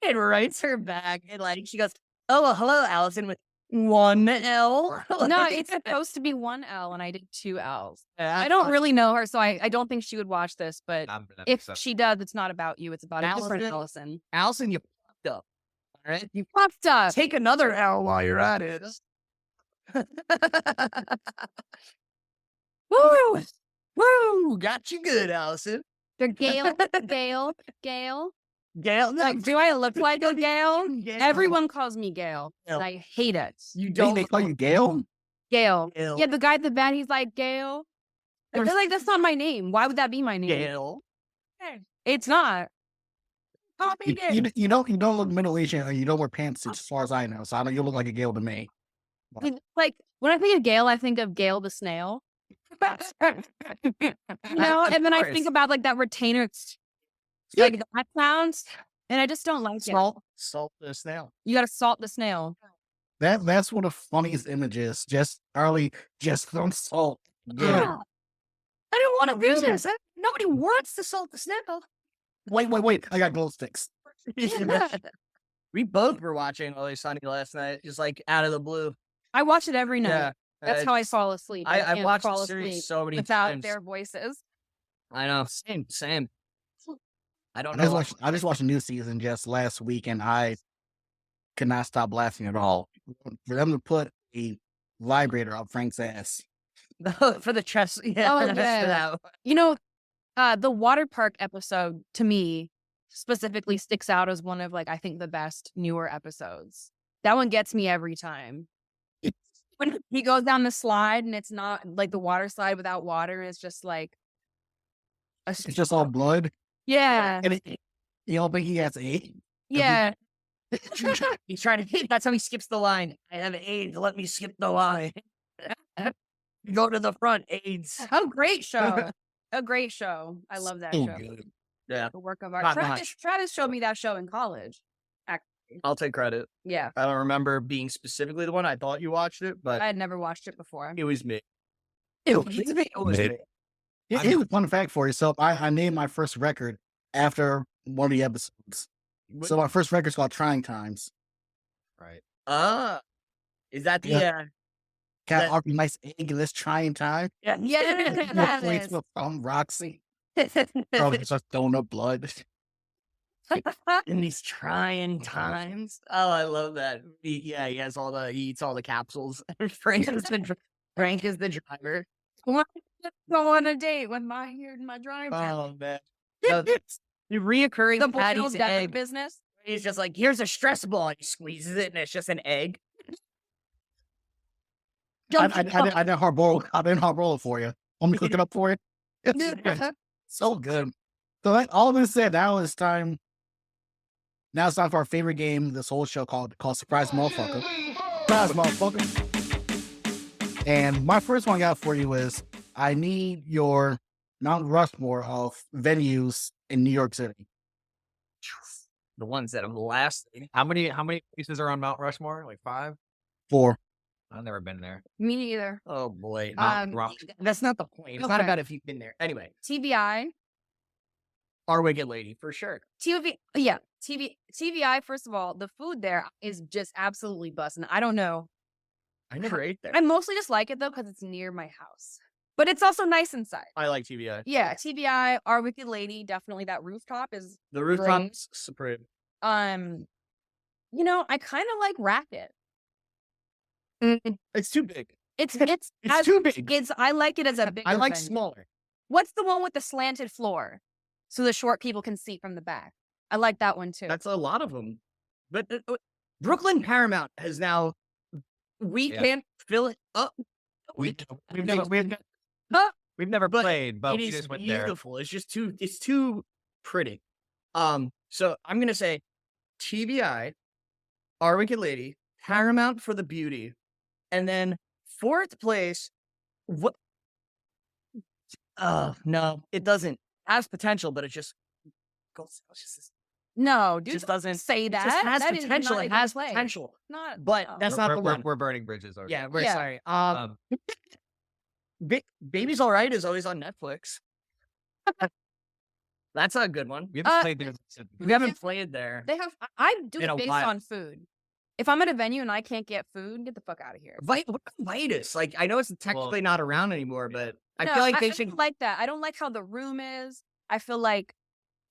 Speaker 5: And writes her back, and like she goes, "Oh, well, hello, Allison. 1 L.
Speaker 4: No, it's supposed to be 1 L, and I did 2 L's.
Speaker 5: Yeah,
Speaker 4: I don't really know her, so I don't think she would watch this. But
Speaker 6: I'm gonna
Speaker 4: if
Speaker 6: accept
Speaker 4: she does, it's not about you. It's about a different
Speaker 5: Allison?
Speaker 4: Allison.
Speaker 5: Allison, you fucked up. All right, you
Speaker 4: Fucked up.
Speaker 5: take another L while you're at it.
Speaker 4: Woo!
Speaker 5: Woo! Got you good, Allison.
Speaker 4: They're Gail. Gail.
Speaker 5: Gail, no,
Speaker 4: Like, do I look like a Gail?
Speaker 5: Gail.
Speaker 4: Everyone calls me Gail.
Speaker 5: Gail.
Speaker 4: And I hate it.
Speaker 5: You
Speaker 3: They,
Speaker 5: don't
Speaker 3: they call you Gail?
Speaker 4: Gail.
Speaker 5: Gail.
Speaker 4: Yeah, the guy at the band, he's like Gail. I feel like that's not my name. Why would that be my name?
Speaker 5: Gail.
Speaker 4: It's not. Call me
Speaker 3: You,
Speaker 4: Gail.
Speaker 3: you don't look Middle Asian, and you don't wear pantsuits, as far as I know. So I know you look like a Gail to me.
Speaker 4: Like when I think of Gail, I think of Gail the snail. You know, and then I think about like that retainer, like that sounds, and I just don't like it.
Speaker 5: Salt the snail.
Speaker 4: You gotta salt the snail.
Speaker 3: That's one of the funniest images. Just some salt. Yeah.
Speaker 5: I don't want to do this. Nobody wants to salt the snail.
Speaker 3: Wait. I got glow sticks.
Speaker 5: We both were watching Always Sunny last night, just like out of the blue.
Speaker 4: I watch it every night.
Speaker 5: Yeah,
Speaker 4: That's how I fall asleep.
Speaker 5: I
Speaker 4: can't
Speaker 5: watched
Speaker 4: fall
Speaker 5: the series
Speaker 4: asleep
Speaker 5: so many
Speaker 4: without
Speaker 5: times.
Speaker 4: their voices.
Speaker 5: I know, same. I don't
Speaker 3: I
Speaker 5: know.
Speaker 3: just watched a new season just last week, and I could not stop laughing at all. For them to put a vibrator up Frank's ass.
Speaker 5: For the chest. Yeah,
Speaker 4: Oh,
Speaker 5: for
Speaker 4: yeah.
Speaker 5: that.
Speaker 4: You know, the water park episode to me specifically sticks out as one of like I think the best newer episodes. That one gets me every time. When he goes down the slide and it's not like the water slide without water, it's just like
Speaker 3: It's just all blood.
Speaker 4: yeah,
Speaker 3: And you don't think he has AIDS?
Speaker 4: yeah.
Speaker 5: He's trying to. That's how he skips the line. I have AIDS. Let me skip the line. Go to the front. AIDS.
Speaker 4: A great show. A great show. I love that
Speaker 3: So
Speaker 4: show.
Speaker 3: good.
Speaker 5: Yeah,
Speaker 4: The work of art.
Speaker 5: Top
Speaker 4: Travis showed me that show in college.
Speaker 5: I'll take credit.
Speaker 4: Yeah,
Speaker 5: I don't remember being specifically the one. I thought you watched it, but
Speaker 4: I had never watched it before.
Speaker 5: it was me. It was me. It was
Speaker 6: Mid.
Speaker 5: me.
Speaker 3: Here's a fun fact for you. So I named my first record after one of the episodes. So my first record's called Trying Times.
Speaker 6: right.
Speaker 5: Is that the
Speaker 3: Yeah. Got
Speaker 5: That-
Speaker 3: all the nice egg in this trying time.
Speaker 5: yeah?
Speaker 4: Yeah, that
Speaker 3: Plates
Speaker 4: is.
Speaker 3: with Roxy. Probably just throwing up blood.
Speaker 5: In these trying times. Oh, I love that. He has all the, he eats all the capsules. Frank is the driver.
Speaker 4: Go on a date with my driver.
Speaker 5: Oh man. The reoccurring
Speaker 4: The boiled
Speaker 5: Patty's
Speaker 4: desert
Speaker 5: egg.
Speaker 4: business.
Speaker 5: He's just like, here's a stress ball, and he squeezes it, and it's just an egg.
Speaker 3: I didn't hard boil it for you. Want me to cook it up for you? It's so good. So all this said, now it's time. Now it's time for our favorite game. This whole show called Surprise Motherfucker. Surprise Motherfucker. And my first one I got for you is I need your Mount Rushmore of venues in New York City.
Speaker 5: The ones that have lasted.
Speaker 6: How many pieces are on Mount Rushmore? Like 5?
Speaker 3: 4.
Speaker 6: I've never been there.
Speaker 4: Me neither.
Speaker 5: Oh boy.
Speaker 6: Rock.
Speaker 5: That's not the point. It's not
Speaker 4: Okay.
Speaker 5: about if you've been there. Anyway,
Speaker 4: TBI.
Speaker 5: Our Wicked Lady, for sure.
Speaker 4: TVI, first of all, the food there is just absolutely busting. I don't know.
Speaker 5: I never ate there.
Speaker 4: I mostly just like it though because it's near my house. But it's also nice inside.
Speaker 5: I like TBI.
Speaker 4: Yeah, TBI, Our Wicked Lady, definitely that rooftop is
Speaker 5: The rooftop's supreme.
Speaker 4: you know, I kind of like Racket.
Speaker 5: It's too big.
Speaker 4: It's
Speaker 5: It's
Speaker 4: as-
Speaker 5: too big.
Speaker 4: I like it as a bigger
Speaker 5: I like
Speaker 4: venue.
Speaker 5: smaller.
Speaker 4: What's the one with the slanted floor? So the short people can see from the back. I like that one too.
Speaker 5: That's a lot of them. But Brooklyn Paramount has now. We
Speaker 6: Yeah.
Speaker 5: can't fill it up.
Speaker 6: We've
Speaker 5: Huh?
Speaker 6: never
Speaker 5: But
Speaker 6: played, but
Speaker 5: It
Speaker 6: we
Speaker 5: is
Speaker 6: just went there.
Speaker 5: beautiful. It's just too. It's too pretty. So I'm gonna say TBI, Our Wicked Lady, Paramount for the beauty, and then fourth place. What? No, it doesn't. Has potential, but it just goes.
Speaker 4: no, dude,
Speaker 5: just
Speaker 4: don't
Speaker 5: doesn't
Speaker 4: say
Speaker 5: It
Speaker 4: that.
Speaker 5: just has
Speaker 4: That is
Speaker 5: potential.
Speaker 4: not
Speaker 5: It
Speaker 4: a good
Speaker 5: has
Speaker 4: play.
Speaker 5: potential,
Speaker 4: Not,
Speaker 5: but
Speaker 4: no.
Speaker 5: that's not the one.
Speaker 6: We're burning bridges. Already.
Speaker 5: Yeah, we're
Speaker 4: Yeah.
Speaker 5: sorry.
Speaker 6: Um,
Speaker 5: Baby's All Right is always on Netflix. That's a good one.
Speaker 6: we haven't played there.
Speaker 5: We haven't played there.
Speaker 4: They have. I do
Speaker 5: In a
Speaker 4: it based
Speaker 5: while.
Speaker 4: on food. If I'm at a venue and I can't get food, get the fuck out of here.
Speaker 5: What about Vitus? Like, I know it's technically not around anymore, but I
Speaker 4: No,
Speaker 5: feel like
Speaker 4: I
Speaker 5: they
Speaker 4: don't
Speaker 5: should.
Speaker 4: like that. I don't like how the room is. I feel like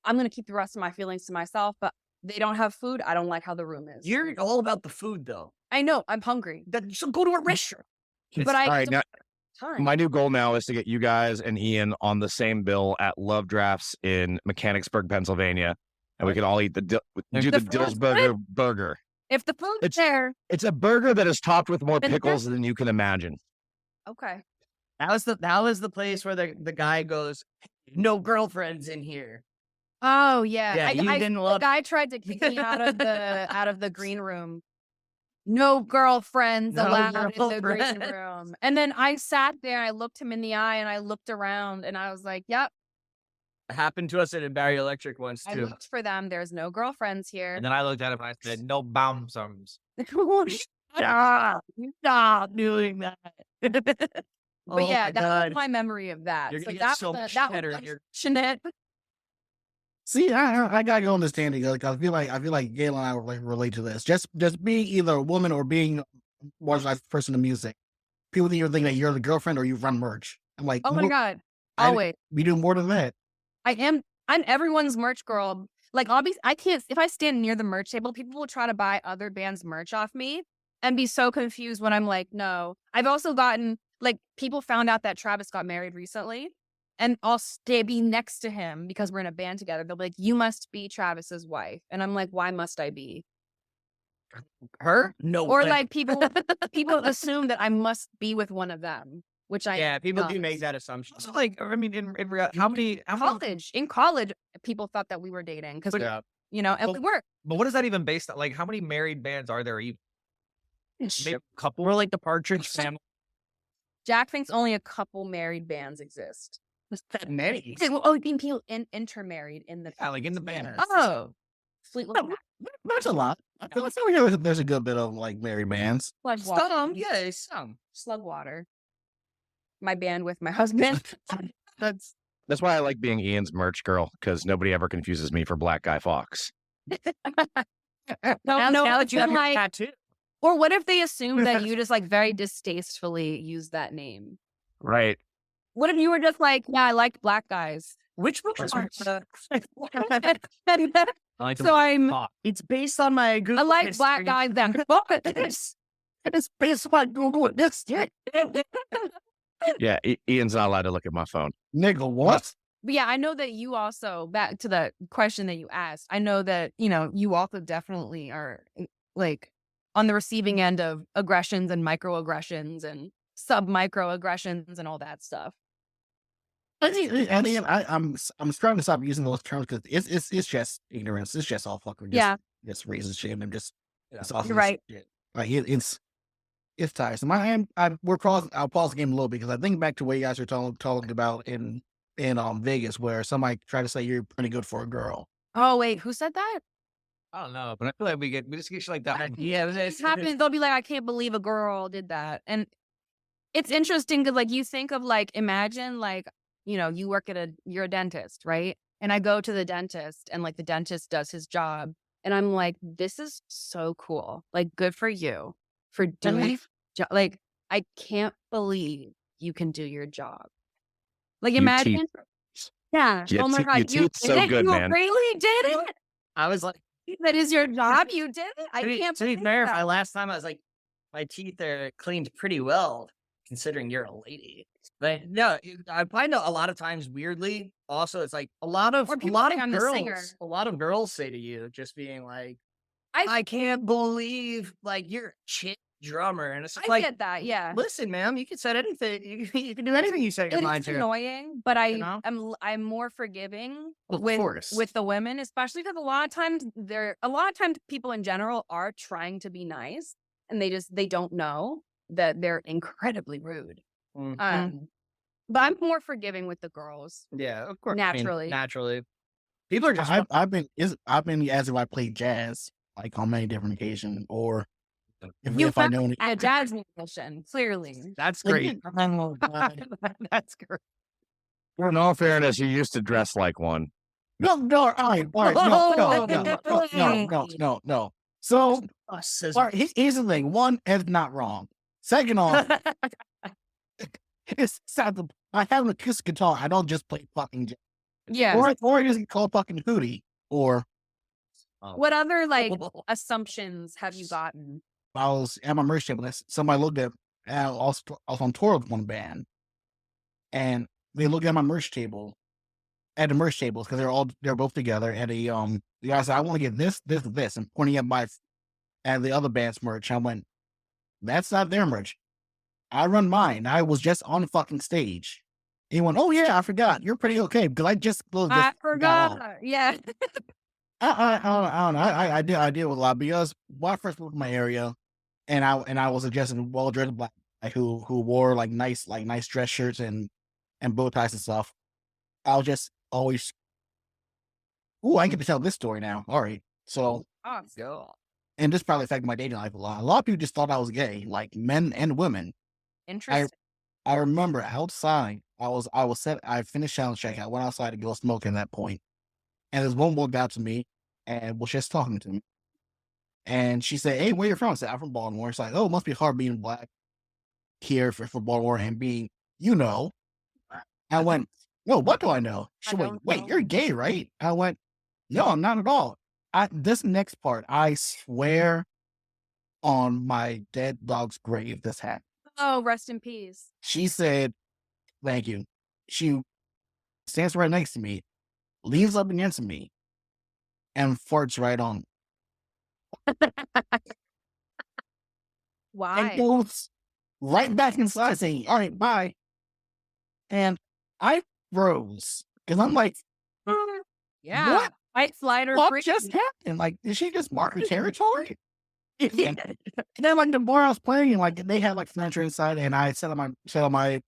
Speaker 4: I'm gonna keep the rest of my feelings to myself, but they don't have food. I don't like how the room is.
Speaker 5: You're all about the food, though.
Speaker 4: I know I'm hungry,
Speaker 5: So go to a restaurant.
Speaker 4: but I
Speaker 1: All right, now
Speaker 4: time.
Speaker 1: my new goal now is to get you guys and Ian on the same bill at Love Drafts in Mechanicsburg, Pennsylvania, and we can all eat do the
Speaker 4: The food's
Speaker 1: Dillsburger burger.
Speaker 4: If the food's
Speaker 1: It's-
Speaker 4: there,
Speaker 1: It's a burger that is topped with more
Speaker 4: Then
Speaker 1: pickles than you can imagine.
Speaker 4: okay.
Speaker 5: That was the place where the guy goes, no girlfriends in here.
Speaker 4: Oh yeah.
Speaker 5: Yeah, you didn't
Speaker 4: the
Speaker 5: love.
Speaker 4: guy tried to kick me out of the green room. No girlfriends
Speaker 5: No
Speaker 4: allowed in the green
Speaker 5: girlfriends.
Speaker 4: room. And then I sat there, I looked him in the eye, and I looked around, and I was like, "Yep."
Speaker 5: Happened to us at Barry Electric once
Speaker 4: I
Speaker 5: too.
Speaker 4: looked for them. There's no girlfriends here.
Speaker 6: And then I looked at him and I said, "No bombsums."
Speaker 5: Stop doing that.
Speaker 4: But
Speaker 5: Oh
Speaker 4: yeah,
Speaker 5: my
Speaker 4: that
Speaker 5: God.
Speaker 4: was my memory of that.
Speaker 5: You're
Speaker 4: So
Speaker 5: gonna
Speaker 4: that
Speaker 5: get so
Speaker 4: was
Speaker 5: much
Speaker 4: that
Speaker 5: cheddar
Speaker 4: was
Speaker 5: in your.
Speaker 4: unfortunate.
Speaker 3: See, I gotta go understand it. Like I feel like Gayla and I like relate to this. Just being either a woman or being a marginalized person in music. People either think that you're the girlfriend or you run merch. I'm like,
Speaker 4: Oh my god.
Speaker 3: I-
Speaker 4: Always.
Speaker 3: we do more than that.
Speaker 4: I'm everyone's merch girl. Like I can't if I stand near the merch table, people will try to buy other bands' merch off me and be so confused when I'm like, no. I've also gotten like people found out that Travis got married recently, and I'll be next to him because we're in a band together. They'll be like, "You must be Travis's wife," and I'm like, "Why must I be?"
Speaker 5: Her? No.
Speaker 4: Or
Speaker 5: way.
Speaker 4: like people assume that I must be with one of them, which I
Speaker 5: yeah, people do
Speaker 4: don't.
Speaker 5: make that assumption.
Speaker 6: So like, I mean, in reality, how many?
Speaker 4: In college, people thought that we were dating because
Speaker 6: Yeah.
Speaker 4: and we were.
Speaker 6: But what is that even based on? Like, how many married bands are there? Even maybe a couple.
Speaker 5: We're like the Partridge Family.
Speaker 4: Jack thinks only a couple married bands exist.
Speaker 5: That many.
Speaker 4: Oh, you mean people intermarried in the
Speaker 6: Yeah, like in the band.
Speaker 4: Oh, Fleetwood
Speaker 3: No, there's a lot. I feel like there's a good bit of like married bands.
Speaker 4: Slugwater.
Speaker 5: Some, yeah, some.
Speaker 4: Slugwater. My band with my husband.
Speaker 5: That's
Speaker 1: That's why I like being Ian's merch girl, because nobody ever confuses me for Black Guy Fawkes.
Speaker 4: No,
Speaker 5: now that you have your
Speaker 4: like,
Speaker 5: tattoo.
Speaker 4: or what if they assume that you just like very distastefully use that name?
Speaker 1: Right.
Speaker 4: What if you were just like, yeah, I like black guys.
Speaker 5: Which one?
Speaker 6: I like
Speaker 4: So I'm
Speaker 6: fuck.
Speaker 5: It's based on my Google
Speaker 4: I like
Speaker 5: history.
Speaker 4: black guys that fuck this.
Speaker 3: It's based on Google this
Speaker 1: Yeah, Ian's not allowed to look at my phone.
Speaker 3: nigga. What?
Speaker 4: But yeah, I know that you also, back to the question that you asked, I know that, you also definitely are like on the receiving end of aggressions and microaggressions and sub-microaggressions and all that stuff.
Speaker 3: I'm trying to stop using those terms because it's just ignorance. It's just all fucking just racist shit. And I'm just it's all
Speaker 4: You're right.
Speaker 3: shit. Like it's tiresome. I'll pause the game a little bit because I think back to what you guys were talking about in Vegas where somebody tried to say you're pretty good for a girl.
Speaker 4: Oh, wait, who said that?
Speaker 6: I don't know, but I feel like we just get shit like that.
Speaker 5: Yeah,
Speaker 4: It's happening. They'll be like, I can't believe a girl did that. And it's interesting because like you think of like, imagine like, you work you're a dentist, right? And I go to the dentist and like the dentist does his job. And I'm like, this is so cool. Like, good for you for doing like, I can't believe you can do your job. Like,
Speaker 1: You
Speaker 4: imagine. Yeah.
Speaker 1: Your
Speaker 4: Oh my
Speaker 1: teeth-
Speaker 4: God.
Speaker 1: your
Speaker 4: You
Speaker 1: teeth so
Speaker 4: did it?
Speaker 1: good,
Speaker 4: You
Speaker 1: man.
Speaker 4: really did it?
Speaker 5: I was like,
Speaker 4: That is your job. You did it. I
Speaker 5: to be-
Speaker 4: can't
Speaker 5: to be
Speaker 4: believe
Speaker 5: fair,
Speaker 4: that.
Speaker 5: my last time I was like, my teeth are cleaned pretty well, considering you're a lady. But no, I find out a lot of times weirdly. Also, it's like a lot of
Speaker 4: Or people think I'm the
Speaker 5: girls.
Speaker 4: singer.
Speaker 5: A lot of girls say to you, just being like,
Speaker 4: I-
Speaker 5: "I can't believe like you're a chick drummer," and it's just
Speaker 4: I
Speaker 5: like,
Speaker 4: get that. Yeah.
Speaker 5: listen, ma'am, you can set anything. You can do anything you set your
Speaker 4: It
Speaker 5: mind
Speaker 4: is
Speaker 5: to.
Speaker 4: annoying, but
Speaker 5: know?
Speaker 4: I'm more forgiving
Speaker 5: Of
Speaker 4: with
Speaker 5: course.
Speaker 4: the women, especially because a lot of times people in general are trying to be nice and they don't know that they're incredibly rude.
Speaker 5: Mhm.
Speaker 4: But I'm more forgiving with the girls.
Speaker 5: Yeah, of course. I mean,
Speaker 4: Naturally.
Speaker 5: naturally. People are just
Speaker 3: I've been as if I played jazz like on many different occasions or if I know any.
Speaker 4: a jazz musician, clearly.
Speaker 5: that's great.
Speaker 3: Oh, God.
Speaker 5: That's great.
Speaker 1: In all fairness, you used to dress like one.
Speaker 3: No, all right, no, So,
Speaker 5: Us as
Speaker 3: all right, here's the thing. One, Ed's not wrong. Second off, it's sad to, I have an acoustic guitar. I don't just play fucking jazz.
Speaker 4: Yeah.
Speaker 3: Or I just get called fucking Hootie. Or
Speaker 4: What other like assumptions have you gotten?
Speaker 3: I was at my merch table. Somebody looked at, I was on tour with one band, and they looked at my merch table, at the merch tables, because they're both together. And the guy said, "I want to get this, this, and this," and pointing at the other band's merch. I went, "That's not their merch. I run mine. I was just on the fucking stage." He went, "Oh yeah, I forgot. You're pretty okay because I just got
Speaker 4: I
Speaker 3: off."
Speaker 4: forgot. Yeah.
Speaker 3: I don't know. I deal with a lot because when I first moved to my area, and I was just a well dressed black guy who wore like nice dress shirts and bow ties and stuff. I was just always, ooh, I get to tell this story now. All right, so
Speaker 4: Oh,
Speaker 5: go.
Speaker 3: and this probably affected my dating life a lot. A lot of people just thought I was gay, like men and women.
Speaker 4: interesting.
Speaker 3: I remember outside, I finished sound check. I went outside to go smoke at that point, and this woman walked out to me and was just talking to me. And she said, "Hey, where you from?" I said, "I'm from Baltimore." It's like, "Oh, it must be hard being black here for Baltimore and being, you know." I went, "No, what do I know?" She
Speaker 4: I
Speaker 3: went,
Speaker 4: don't
Speaker 3: "Wait,
Speaker 4: know.
Speaker 3: you're gay, right?" I went, "No, not at all." This next part, I swear on my dead dog's grave, this happened.
Speaker 4: Oh, rest in peace.
Speaker 3: She said, "Thank you." She stands right next to me, leans up against me, and farts right on me, and
Speaker 4: Why?
Speaker 3: goes right back inside saying, "All right, bye." And I froze because I'm like,
Speaker 4: Yeah.
Speaker 3: what
Speaker 4: Fight, flight, or
Speaker 3: what
Speaker 4: freeze.
Speaker 3: just happened? Like, did she just mark the territory? And then, like, the more I was playing, like, they had like furniture inside, and I set up my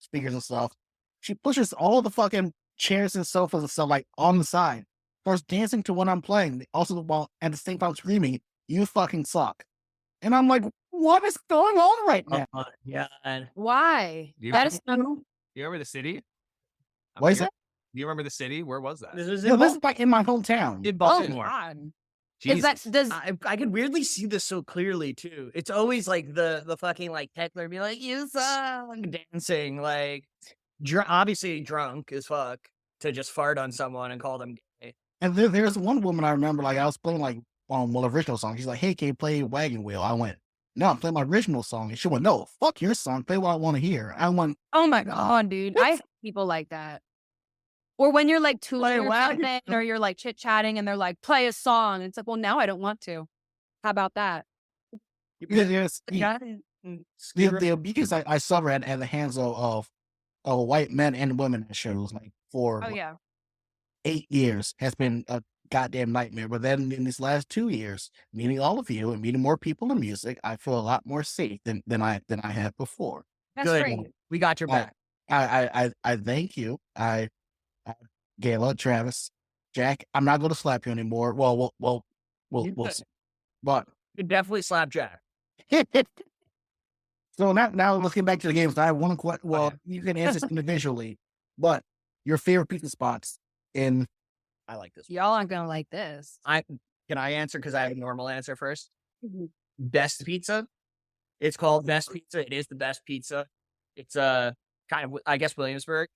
Speaker 3: speakers and stuff. She pushes all the fucking chairs and sofas and stuff like on the side. Starts dancing to what I'm playing. Also, while at the same time screaming, "You fucking suck!" And I'm like, what is going on right now?
Speaker 5: Oh my God.
Speaker 4: Why?
Speaker 6: You-
Speaker 4: That is so.
Speaker 6: You remember the city?
Speaker 3: What is
Speaker 6: You-
Speaker 3: that?
Speaker 6: Do you remember the city? Where was that?
Speaker 5: This is
Speaker 3: No,
Speaker 5: in
Speaker 3: this is like in my hometown.
Speaker 5: in
Speaker 4: Oh,
Speaker 5: Baltimore.
Speaker 4: God.
Speaker 6: Jesus.
Speaker 4: Is that does
Speaker 5: I can weirdly see this so clearly too. It's always like the fucking like heckler be like, "You suck," dancing like obviously drunk as fuck to just fart on someone and call them gay.
Speaker 3: And there's one woman I remember, like, I was playing like one original song. She's like, "Hey, can you play Wagon Wheel?" I went, "No, I'm playing my original song." And she went, "No, fuck your song. Play what I want to hear." I went,
Speaker 4: oh my God, dude. I hate people like that. Or when you're like
Speaker 5: Play
Speaker 4: tooling or
Speaker 5: Wagon
Speaker 4: something, or you're like chit chatting and they're like, play a song. It's like, well, now I don't want to. How about that?
Speaker 3: "Yes,
Speaker 5: Yeah.
Speaker 3: the abuse I suffered at the hands of white men and women at shows like for
Speaker 4: Oh yeah.
Speaker 3: 8 years has been a goddamn nightmare. But then in these last 2 years, meeting all of you and meeting more people in music, I feel a lot more safe than I have before.
Speaker 4: That's
Speaker 5: Good.
Speaker 4: great.
Speaker 5: We got your back.
Speaker 3: I thank you. Gayla, Travis, Jack. I'm not going to slap you anymore. Well,
Speaker 5: You
Speaker 3: we'll
Speaker 5: could.
Speaker 3: see. But
Speaker 5: You definitely slap Jack.
Speaker 3: so now let's get back to the games. I have one question. Well,
Speaker 5: Okay.
Speaker 3: you can answer this individually, but your favorite pizza spots in
Speaker 5: I like this.
Speaker 4: Y'all aren't gonna like this.
Speaker 5: Can I answer because I have a normal answer first?
Speaker 4: Mhm.
Speaker 5: Best pizza. It's called Best Pizza. It is the best pizza. It's kind of I guess Williamsburg.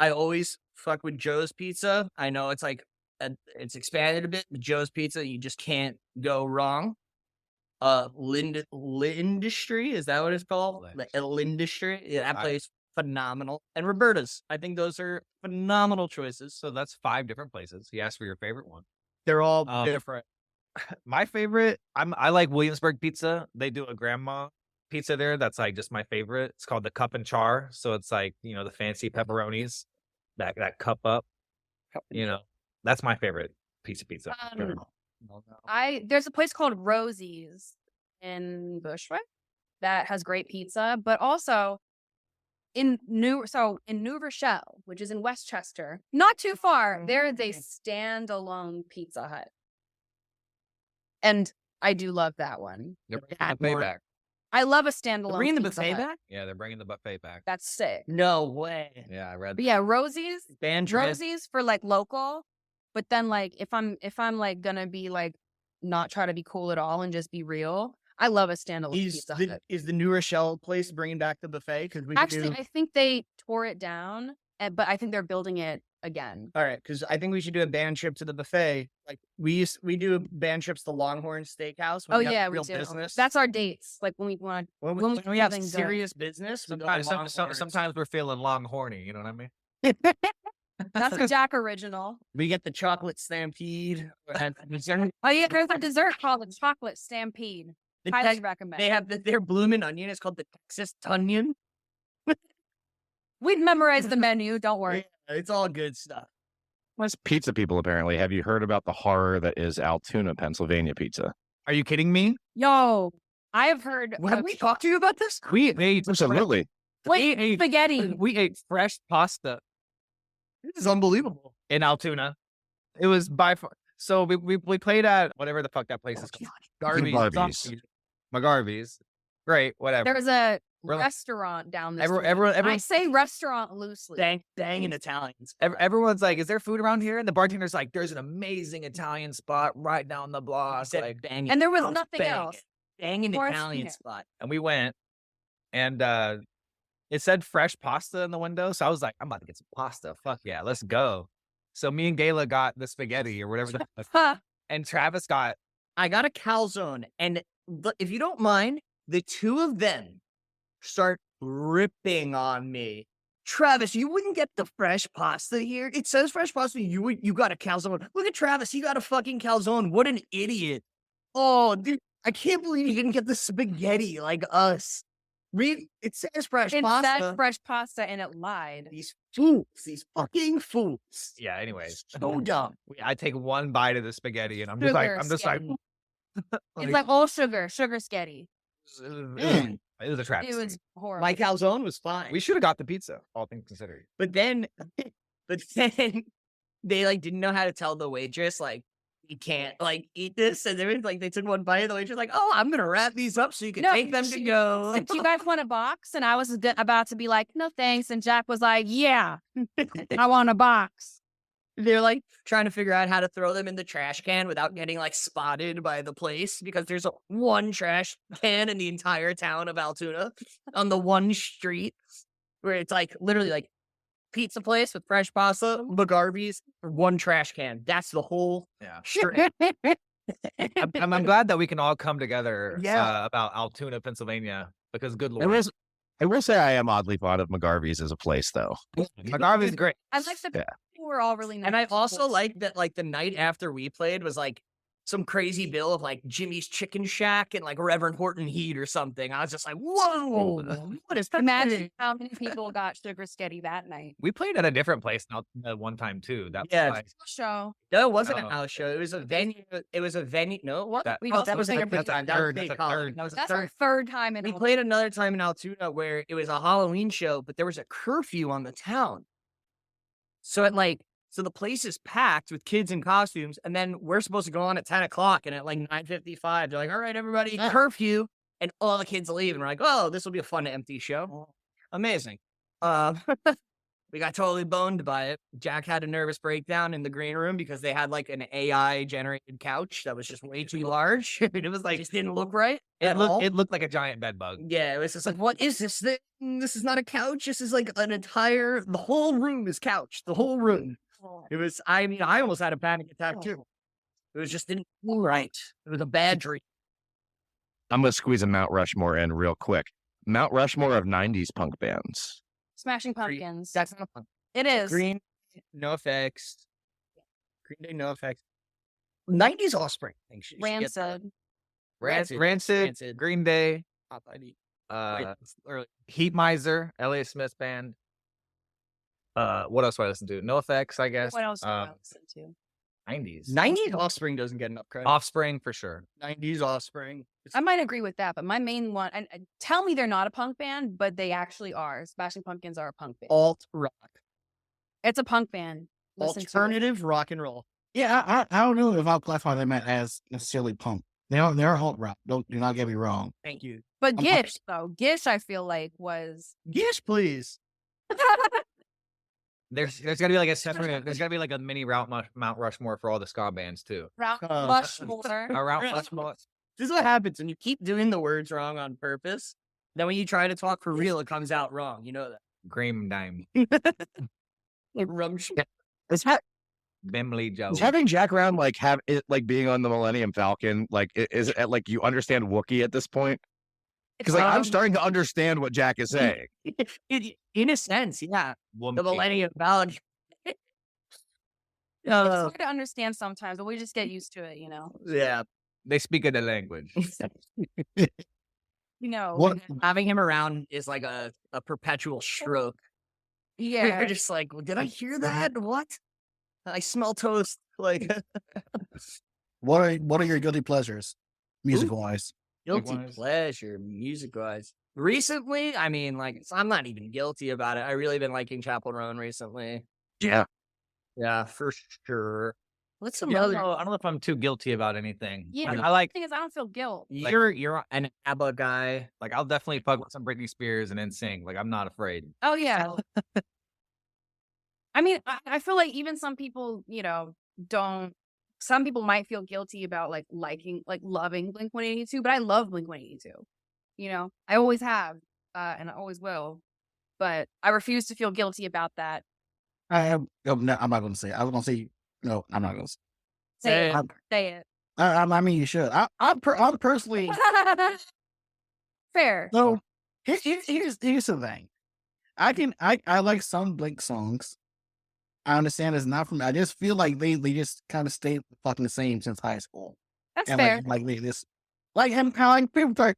Speaker 5: I always fuck with Joe's Pizza. I know it's like it's expanded a bit, but Joe's Pizza, you just can't go wrong. Lindustry, is that what it's called? Lindustry. Yeah, that place phenomenal. And Roberta's. I think those are phenomenal choices.
Speaker 6: So that's 5 different places. He asked for your favorite one.
Speaker 5: They're all
Speaker 6: Um,
Speaker 5: different.
Speaker 6: My favorite, I like Williamsburg pizza. They do a grandma pizza there. That's like just my favorite. It's called the cup and char. So it's like, the fancy pepperonis that cup up, that's my favorite piece of pizza.
Speaker 4: There's a place called Rosie's in Bushwick that has great pizza, but also in New Rochelle, which is in Westchester, not too far, there is a standalone Pizza Hut. And I do love that one.
Speaker 6: They're bringing the buffet back.
Speaker 4: I love a standalone.
Speaker 5: Bringing the
Speaker 4: Pizza
Speaker 5: buffet
Speaker 4: Hut.
Speaker 5: back?
Speaker 6: Yeah, they're bringing the buffet back.
Speaker 4: That's sick.
Speaker 5: No way.
Speaker 6: Yeah, I read.
Speaker 4: But yeah, Rosie's
Speaker 5: Band trip.
Speaker 4: for like local, but then like if I'm like gonna be like not try to be cool at all and just be real. I love a standalone Pizza Hut.
Speaker 5: Is the New Rochelle place bringing back the buffet? Because we
Speaker 4: Actually,
Speaker 5: do.
Speaker 4: I think they tore it down, but I think they're building it again.
Speaker 5: All right, because I think we should do a band trip to the buffet. Like we do band trips to Longhorn Steakhouse. When
Speaker 4: Oh
Speaker 5: we have
Speaker 4: yeah,
Speaker 5: real
Speaker 4: we do.
Speaker 5: business.
Speaker 4: That's our dates. Like when we want.
Speaker 5: when
Speaker 4: when
Speaker 5: we have
Speaker 4: something done.
Speaker 5: serious business. We go to Longhorns.
Speaker 6: Sometimes we're feeling long horny. You know what I mean?
Speaker 4: That's a Jack original.
Speaker 5: we get the chocolate stampede. And dessert.
Speaker 4: Oh yeah, there's a dessert called the chocolate stampede.
Speaker 5: The
Speaker 4: Highly
Speaker 5: Tex-
Speaker 4: recommend.
Speaker 5: They have their bloomin' onion. It's called the Texas Tunyon.
Speaker 4: We've memorized the menu. Don't worry.
Speaker 5: Yeah, it's all good stuff.
Speaker 1: Us pizza people, apparently. Have you heard about the horror that is Altoona, Pennsylvania pizza?
Speaker 6: Are you kidding me?
Speaker 4: Yo, I have heard.
Speaker 5: Have
Speaker 4: of-
Speaker 5: we talked to you about this?
Speaker 6: We ate
Speaker 1: Absolutely.
Speaker 4: Wait,
Speaker 6: we ate-
Speaker 4: spaghetti.
Speaker 6: We ate fresh pasta
Speaker 5: This is unbelievable.
Speaker 6: in Altoona. It was by far. So we played at whatever the fuck that place is called.
Speaker 1: McGarvey's.
Speaker 6: McGarvey's. Great, whatever.
Speaker 4: There's a
Speaker 6: We're like-
Speaker 4: restaurant down this.
Speaker 6: Everyone,
Speaker 4: street. I say restaurant loosely.
Speaker 5: Dang Italians.
Speaker 6: everyone's like, "Is there food around here?" And the bartender's like, "There's an amazing Italian spot right down the block."
Speaker 5: Said
Speaker 6: Like,
Speaker 5: banging.
Speaker 4: And there was
Speaker 5: Sounds
Speaker 4: nothing
Speaker 5: banging.
Speaker 4: else.
Speaker 5: Banging
Speaker 4: Of course,
Speaker 5: Italian
Speaker 4: yeah.
Speaker 5: spot.
Speaker 6: and we went, and it said fresh pasta in the window. So I was like, "I'm about to get some pasta. Fuck yeah, let's go." So me and Gayla got the spaghetti or whatever,
Speaker 4: Huh.
Speaker 6: and Travis got
Speaker 5: I got a calzone, and if you don't mind, the two of them start ripping on me. Travis, you wouldn't get the fresh pasta here. It says fresh pasta. You got a calzone. Look at Travis. He got a fucking calzone. What an idiot. Oh, dude, I can't believe you didn't get the spaghetti like us. Read, it says fresh
Speaker 4: It
Speaker 5: pasta.
Speaker 4: said fresh pasta and it lied.
Speaker 5: These fools, these fucking fools.
Speaker 6: yeah. Anyways,
Speaker 5: So dumb.
Speaker 6: I take one bite of the spaghetti, and I'm just like,
Speaker 4: Sugar spaghetti. It's
Speaker 6: like,
Speaker 4: like all sugar spaghetti.
Speaker 6: it was a trap.
Speaker 4: It was horrible.
Speaker 5: My calzone was fine.
Speaker 6: We should have got the pizza, all things considered.
Speaker 5: But then they like didn't know how to tell the waitress like you can't like eat this, and they was like they took one bite, and the waitress like, oh, I'm gonna wrap these up so you can
Speaker 4: No,
Speaker 5: take them to go.
Speaker 4: Do you guys want a box? And I was about to be like, no thanks. And Jack was like, yeah, I want a box.
Speaker 5: They're like trying to figure out how to throw them in the trash can without getting like spotted by the place because there's one trash can in the entire town of Altoona on the one street where it's like literally like pizza place with fresh pasta, McGarvey's, one trash can. That's the whole
Speaker 6: Yeah.
Speaker 5: street.
Speaker 6: I'm glad that we can all come together
Speaker 5: Yeah.
Speaker 6: about Altoona, Pennsylvania, because good
Speaker 1: I
Speaker 6: lord.
Speaker 1: will say I am oddly fond of McGarvey's as a place, though.
Speaker 6: McGarvey's great.
Speaker 4: I like the
Speaker 1: Yeah.
Speaker 4: people were all really nice.
Speaker 5: And I also
Speaker 4: people.
Speaker 5: like that, like the night after we played was like some crazy bill of like Jimmy's Chicken Shack and like Reverend Horton Heat or something. I was just like, whoa, what is
Speaker 4: Imagine how many people got sugar sketty that night.
Speaker 6: We played at a different place one time too. That
Speaker 5: Yeah.
Speaker 6: was like,
Speaker 4: Show.
Speaker 5: No, it wasn't an
Speaker 6: Oh.
Speaker 5: house show. It was a venue. It was a venue. No, it wasn't.
Speaker 6: That-
Speaker 4: We
Speaker 5: Oh,
Speaker 4: also
Speaker 5: that was
Speaker 4: played
Speaker 5: like
Speaker 4: a
Speaker 5: a
Speaker 4: big
Speaker 5: time.
Speaker 6: that's
Speaker 5: That
Speaker 6: a
Speaker 5: was
Speaker 6: third-
Speaker 5: Bay
Speaker 6: that's a
Speaker 5: College.
Speaker 6: third-
Speaker 5: That was a
Speaker 4: That's
Speaker 5: third.
Speaker 4: our third time in.
Speaker 5: We
Speaker 4: Altoona.
Speaker 5: played another time in Altoona where it was a Halloween show, but there was a curfew on the town. So the place is packed with kids in costumes, and then we're supposed to go on at 10 o'clock, and at like 9:55, they're like, all right, everybody, curfew, and all the kids leave, and we're like, oh, this will be a fun empty show. Amazing. We got totally boned by it. Jack had a nervous breakdown in the green room because they had like an AI generated couch that was just way too large. It was like, just didn't look right. at all.
Speaker 6: it looked like a giant bed bug.
Speaker 5: Yeah, it was just like, what is this thing? This is not a couch. This is like the whole room is couch. The whole room. It was, I mean, I almost had a panic attack too. It was just didn't feel right. It was a bad dream.
Speaker 1: I'm going to squeeze a Mount Rushmore in real quick. Mount Rushmore of 90s punk bands.
Speaker 4: Smashing Pumpkins.
Speaker 5: That's not fun.
Speaker 4: It is.
Speaker 5: Green, no effects. Green Day, no effects. 90s Offspring. I think she should get that.
Speaker 4: Rancid.
Speaker 6: Rancid, Green Day,
Speaker 5: Top ID.
Speaker 6: uh,
Speaker 5: Early.
Speaker 6: Heat Miser, Elliott Smith's band. What else do I listen to? No Effects, I guess.
Speaker 4: What else do I
Speaker 6: Um,
Speaker 4: listen to?
Speaker 6: 90s.
Speaker 5: 90s Offspring doesn't get enough credit.
Speaker 6: Offspring for sure.
Speaker 5: 90s Offspring.
Speaker 4: I might agree with that, but my main one, and tell me they're not a punk band, but they actually are. Smashing Pumpkins are a punk band.
Speaker 5: Alt rock.
Speaker 4: It's a punk band. Listen to it.
Speaker 5: Alternative rock and roll.
Speaker 3: Yeah, I don't know if I'll classify them as necessarily punk. They're alt rock. Do not get me wrong.
Speaker 5: Thank you.
Speaker 4: But
Speaker 3: I'm
Speaker 4: Gish, though, Gish, I feel like was
Speaker 5: Yes, please.
Speaker 6: There's gotta be like a separate. There's gotta be like a mini Mount Rushmore for all the ska bands too.
Speaker 4: Route
Speaker 3: Uh,
Speaker 4: Rushmore.
Speaker 6: Around
Speaker 5: This is what happens when you keep doing the words wrong on purpose. Then when you try to talk for real, it comes out wrong. You know that.
Speaker 6: Graham Dime,
Speaker 5: Like rum.
Speaker 6: Bimley Joe.
Speaker 1: Is having Jack around like have it like being on the Millennium Falcon like is it like you understand Wookiee at this point? Because like I'm starting to understand what Jack is saying.
Speaker 5: In a sense, yeah. The
Speaker 6: Wompy.
Speaker 5: Millennium Falcon.
Speaker 4: It's
Speaker 5: Uh,
Speaker 4: hard to understand sometimes, but we just get used to it,
Speaker 5: yeah.
Speaker 6: They speak of the language.
Speaker 3: What?
Speaker 5: Having him around is like a perpetual stroke.
Speaker 4: Yeah.
Speaker 5: You're just like, did I hear that? What? I smell toast. Like
Speaker 3: What are your guilty pleasures, music wise?
Speaker 5: guilty
Speaker 6: Likewise.
Speaker 5: pleasure, music wise. Recently, I mean, like I'm not even guilty about it. I really been liking Chapel Roan recently.
Speaker 1: Yeah.
Speaker 5: Yeah, for sure. What's some
Speaker 6: Yeah,
Speaker 5: other?
Speaker 6: I don't know if I'm too guilty about anything.
Speaker 4: Yeah.
Speaker 6: Like, I like
Speaker 4: The thing is, I don't feel guilt.
Speaker 5: You're an ABBA guy.
Speaker 6: like I'll definitely fuck with some Britney Spears and NSYNC. Like I'm not afraid.
Speaker 4: Oh yeah. I mean, I feel like even some people, don't. Some people might feel guilty about like loving Blink-182, but I love Blink-182. I always have, and I always will. But I refuse to feel guilty about that.
Speaker 3: No, I'm not going to say. I was going to say no. I'm not going to.
Speaker 4: Say
Speaker 5: Hey.
Speaker 4: it. Say it.
Speaker 3: I mean, you should. I'm personally.
Speaker 4: Fair.
Speaker 3: No, here's the thing. I like some Blink songs. I understand it's not from. I just feel like they just kind of stayed fucking the same since high school.
Speaker 4: That's
Speaker 3: And
Speaker 4: fair.
Speaker 3: like they just like him kind of like people try.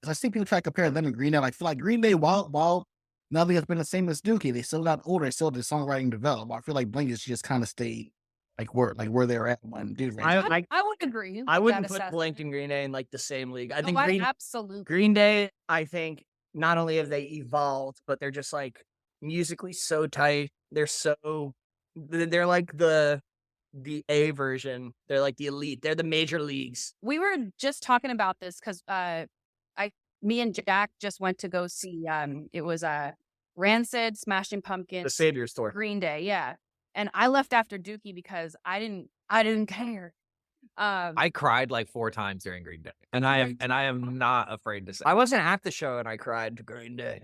Speaker 3: I see people try to compare them to Green Day. I feel like Green Day while nothing has been the same as Dookie. They still got older. Still the songwriting developed. I feel like Blink just kind of stayed like where they were at when dude.
Speaker 5: I
Speaker 4: I would agree.
Speaker 5: I
Speaker 4: with
Speaker 5: wouldn't
Speaker 4: that
Speaker 5: put Blink
Speaker 4: assessment.
Speaker 5: and Green Day in like the same league. I
Speaker 4: Oh,
Speaker 5: think
Speaker 4: absolutely.
Speaker 5: Green Day, I think not only have they evolved, but they're just like musically so tight. They're like the A version. They're like the elite. They're the major leagues.
Speaker 4: We were just talking about this because me and Jack just went to go see it was Rancid, Smashing Pumpkins,
Speaker 5: The Savior's Tour.
Speaker 4: Green Day, yeah. And I left after Dookie because I didn't care.
Speaker 6: I cried like 4 times during Green Day, and I am not afraid to say.
Speaker 5: I wasn't at the show and I cried to Green Day.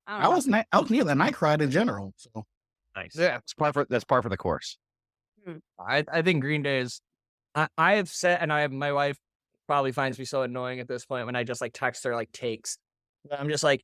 Speaker 4: I don't
Speaker 3: I
Speaker 4: know.
Speaker 3: was near that and I cried in general. So
Speaker 6: nice.
Speaker 5: Yeah.
Speaker 1: That's par for the course.
Speaker 5: I think Green Day is. I have said, and my wife probably finds me so annoying at this point when I just like text her like takes. But I'm just like,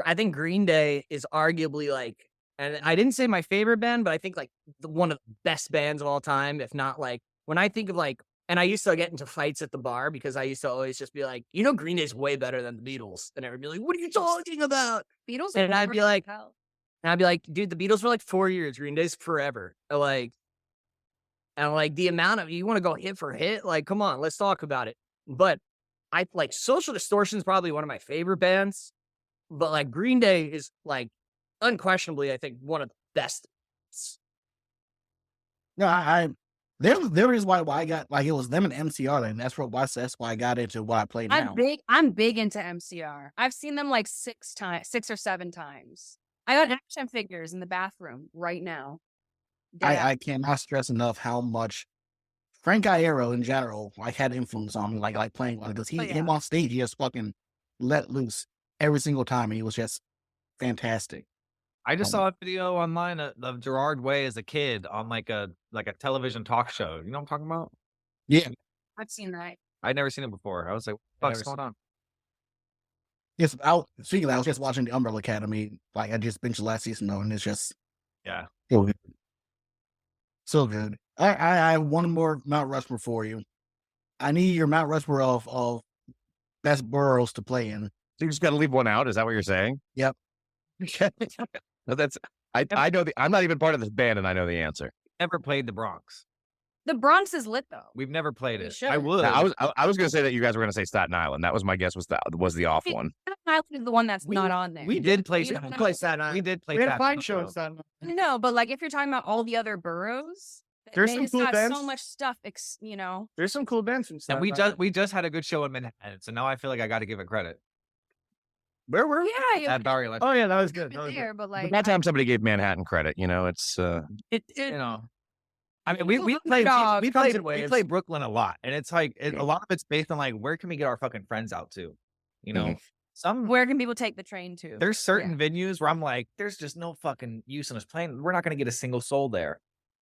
Speaker 5: I think Green Day is arguably like, and I didn't say my favorite band, but I think like one of the best bands of all time, if not like when I think of like, and I used to get into fights at the bar because I used to always just be like, Green Day's way better than the Beatles, and everyone would be like, what are you talking about?
Speaker 4: Beatles,
Speaker 5: And I'd be like,
Speaker 4: hell.
Speaker 5: And I'd be like, dude, the Beatles were like 4 years. Green Day's forever. And like the amount of, you want to go hit for hit? Like, come on, let's talk about it. But I like Social Distortion is probably one of my favorite bands. But like Green Day is like unquestionably, I think, one of the best.
Speaker 3: no, there is why I got like it was them and MCR then. That's why I got into what I play now.
Speaker 4: I'm big into MCR. I've seen them like 6 or 7 times. I got action figures in the bathroom right now.
Speaker 3: I cannot stress enough how much Frank Iero in general like had influence on me, like playing one because
Speaker 4: Oh, yeah.
Speaker 3: him on stage he just fucking let loose every single time, and he was just fantastic.
Speaker 6: I just saw a video online of Gerard Way as a kid on like a television talk show. You know what I'm talking about?
Speaker 3: Yeah,
Speaker 4: I've seen that.
Speaker 6: I'd never seen it before. I was like,
Speaker 1: I
Speaker 6: what's
Speaker 1: never
Speaker 6: going on?
Speaker 3: yes. Speaking of that, I was just watching the Umbrella Academy. Like I just binged the last season though, and it's just
Speaker 6: Yeah.
Speaker 3: so good. So good. I have one more Mount Rushmore for you. I need your Mount Rushmore of best boroughs to play in.
Speaker 1: So you just got to leave one out. Is that what you're saying?
Speaker 3: Yep.
Speaker 1: No, that's I know I'm not even part of this band, and I know the answer.
Speaker 6: Never played the Bronx.
Speaker 4: The Bronx is lit though.
Speaker 6: We've never played
Speaker 4: We
Speaker 6: it.
Speaker 4: should.
Speaker 6: I would.
Speaker 1: Now, I was going to say that you guys were going to say Staten Island. That was my guess. Was the off one?
Speaker 4: Staten Island is the one that's not on there.
Speaker 6: We did play.
Speaker 4: We
Speaker 6: Staten
Speaker 4: don't
Speaker 6: Island.
Speaker 5: Staten
Speaker 6: We did play.
Speaker 5: We had a
Speaker 6: Staten
Speaker 5: fine
Speaker 6: Island,
Speaker 5: show in
Speaker 6: though.
Speaker 5: Staten Island.
Speaker 4: No, but like if you're talking about all the other boroughs,
Speaker 5: There's
Speaker 4: they
Speaker 5: some
Speaker 4: just
Speaker 5: cool
Speaker 4: got
Speaker 5: bands.
Speaker 4: so much stuff.
Speaker 5: There's some cool bands from Staten
Speaker 6: And
Speaker 5: Island.
Speaker 6: we just had a good show in Manhattan, so now I feel like I got to give it credit.
Speaker 5: Where were we?
Speaker 4: Yeah, you
Speaker 6: At Bowery Life.
Speaker 5: Oh yeah, that was good.
Speaker 4: were there, but like
Speaker 1: That time somebody gave Manhattan credit, you know, it's
Speaker 5: You know,
Speaker 6: I mean, we
Speaker 4: Little
Speaker 6: play
Speaker 4: dog
Speaker 6: we
Speaker 5: comes
Speaker 6: play
Speaker 5: in
Speaker 6: we
Speaker 5: waves.
Speaker 6: play Brooklyn a lot, and it's like a lot of it's based on like where can we get our fucking friends out to, you know?
Speaker 1: Mhm.
Speaker 6: Some
Speaker 4: where can people take the train to?
Speaker 6: there's certain venues where I'm like, there's just no fucking use in us playing. We're not gonna get a single soul there,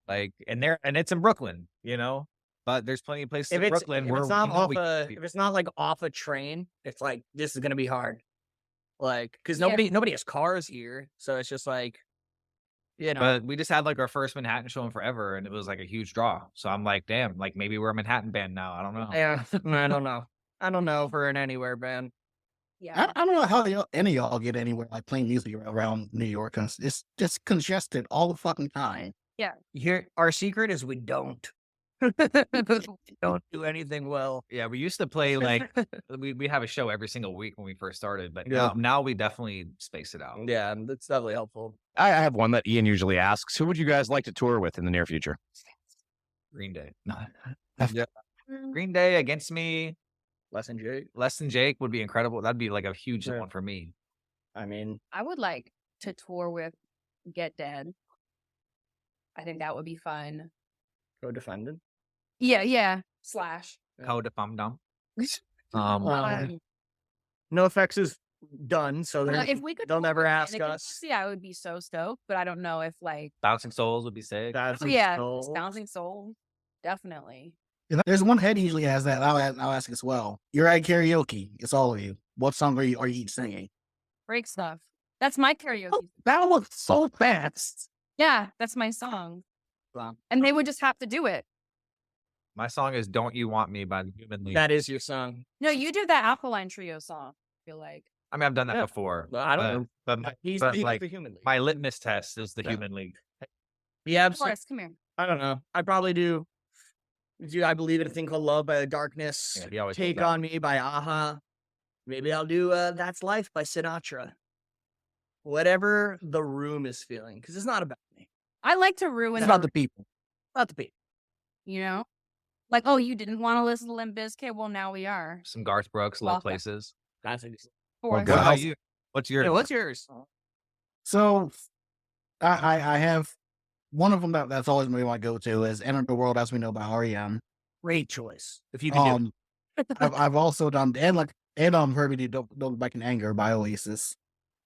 Speaker 6: like, and it's in Brooklyn, you know. But there's plenty of places
Speaker 5: if
Speaker 6: in
Speaker 5: it's
Speaker 6: Brooklyn
Speaker 5: if
Speaker 6: where
Speaker 5: it's not
Speaker 6: we know
Speaker 5: off
Speaker 6: we can
Speaker 5: a
Speaker 6: get
Speaker 5: if it's not like off a train, it's like this is gonna be hard. Like, because
Speaker 4: Yeah.
Speaker 5: nobody has cars here, so it's just like, you know.
Speaker 6: But we just had like our first Manhattan show in forever, and it was like a huge draw. So I'm like, damn, like maybe we're a Manhattan band now. I don't know.
Speaker 5: Yeah, I don't know. I don't know if we're in anywhere, man.
Speaker 4: Yeah.
Speaker 3: I don't know how any of y'all get anywhere like playing music around New York, 'cause it's just congested all the fucking time.
Speaker 5: Here, our secret is we don't. Don't do anything well.
Speaker 6: Yeah, we used to play like we have a show every single week when we first started, but
Speaker 5: Yeah.
Speaker 6: now we definitely space it out.
Speaker 5: Yeah, that's definitely helpful.
Speaker 1: I have one that Ian usually asks. Who would you guys like to tour with in the near future?
Speaker 6: Green Day.
Speaker 4: Mm,
Speaker 6: Green Day against me.
Speaker 5: Less than Jake.
Speaker 6: Less than Jake would be incredible. That'd be like a huge
Speaker 5: Yeah.
Speaker 6: one for me.
Speaker 5: I mean,
Speaker 4: I would like to tour with Get Dead. I think that would be fun.
Speaker 5: co-defendant.
Speaker 4: Yeah. Slash.
Speaker 5: Yeah.
Speaker 6: Code if I'm dumb.
Speaker 5: No Effects is done, so
Speaker 4: If we could,
Speaker 5: they'll
Speaker 4: tour
Speaker 5: never
Speaker 4: with
Speaker 5: ask
Speaker 4: Mannequin
Speaker 5: us.
Speaker 4: Pussy, I would be so stoked. But I don't know if like,
Speaker 6: Bouncing Souls would be sick.
Speaker 5: That's
Speaker 4: oh yeah,
Speaker 5: so-
Speaker 4: Bouncing Soul, definitely.
Speaker 3: There's one head usually has that. I'll ask as well. You're at karaoke. It's all of you. What song are you each singing?
Speaker 4: Break stuff. That's my karaoke.
Speaker 3: Oh, that was so fast.
Speaker 4: Yeah, that's my song.
Speaker 5: Wow.
Speaker 4: And they would just have to do it.
Speaker 6: My song is "Don't You Want Me" by the Human League.
Speaker 5: That is your song.
Speaker 4: No, you did that Alkaline Trio song. I feel like.
Speaker 6: I mean, I've done that
Speaker 5: Yeah.
Speaker 6: before.
Speaker 5: Well, I don't know.
Speaker 6: But my,
Speaker 5: He's
Speaker 6: but
Speaker 5: he's
Speaker 6: like
Speaker 5: the Human League.
Speaker 6: my litmus test is the
Speaker 5: Yeah.
Speaker 6: Human League.
Speaker 5: Yeah,
Speaker 4: Forrest, come here.
Speaker 5: I don't know. I'd probably do I Believe in a Thing Called Love by The Darkness.
Speaker 6: Yeah, he always does
Speaker 5: Take
Speaker 6: that.
Speaker 5: on Me by Aha. Maybe I'll do That's Life by Sinatra. Whatever the room is feeling, because it's not about me.
Speaker 4: I like to ruin
Speaker 3: It's about the people.
Speaker 5: About the people.
Speaker 4: you know? Like, oh, you didn't want to listen to Limp Bizkit? Well, now we are.
Speaker 6: Some Garth Brooks, Low
Speaker 4: Welcome.
Speaker 6: Places.
Speaker 5: That's
Speaker 4: Forrest.
Speaker 6: What
Speaker 1: God.
Speaker 6: about you? What's your?
Speaker 5: Yeah, what's yours?
Speaker 3: So I have one of them that's always been my go-to is Enter the World as We Know by REM.
Speaker 5: Great choice. If you can do
Speaker 3: I've also done Herbie Do Don't Look Back in Anger by Oasis.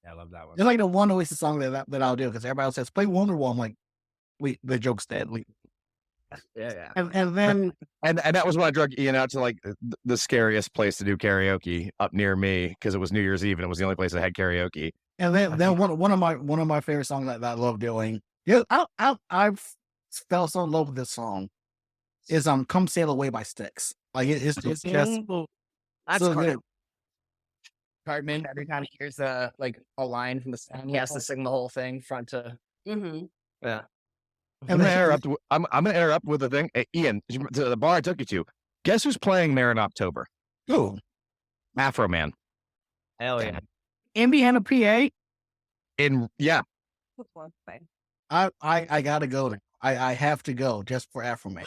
Speaker 6: Yeah, I love that one.
Speaker 3: It's like the one Oasis song that I'll do because everybody else says play Wonderwall. I'm like, wait, the joke's dead.
Speaker 5: Yeah.
Speaker 3: And then
Speaker 1: And that was when I drug Ian out to like the scariest place to do karaoke up near me because it was New Year's Eve and it was the only place that had karaoke.
Speaker 3: then one of my favorite songs that I love doing. Yeah, I've fell so in love with this song. Is Come Sail Away by Styx. Like it's just
Speaker 5: That's
Speaker 3: so
Speaker 5: Cartman.
Speaker 3: good.
Speaker 5: Cartman, every time he hears a line from the song, he has to sing the whole thing front to
Speaker 4: Mm-hmm.
Speaker 5: yeah.
Speaker 1: I'm gonna interrupt. I'm gonna interrupt with a thing. Hey, Ian, to the bar I took you to. Guess who's playing there in October?
Speaker 3: Ooh,
Speaker 1: Afro Man.
Speaker 6: Hell yeah.
Speaker 3: Indiana, PA. I gotta go there. I have to go just for Afro Man.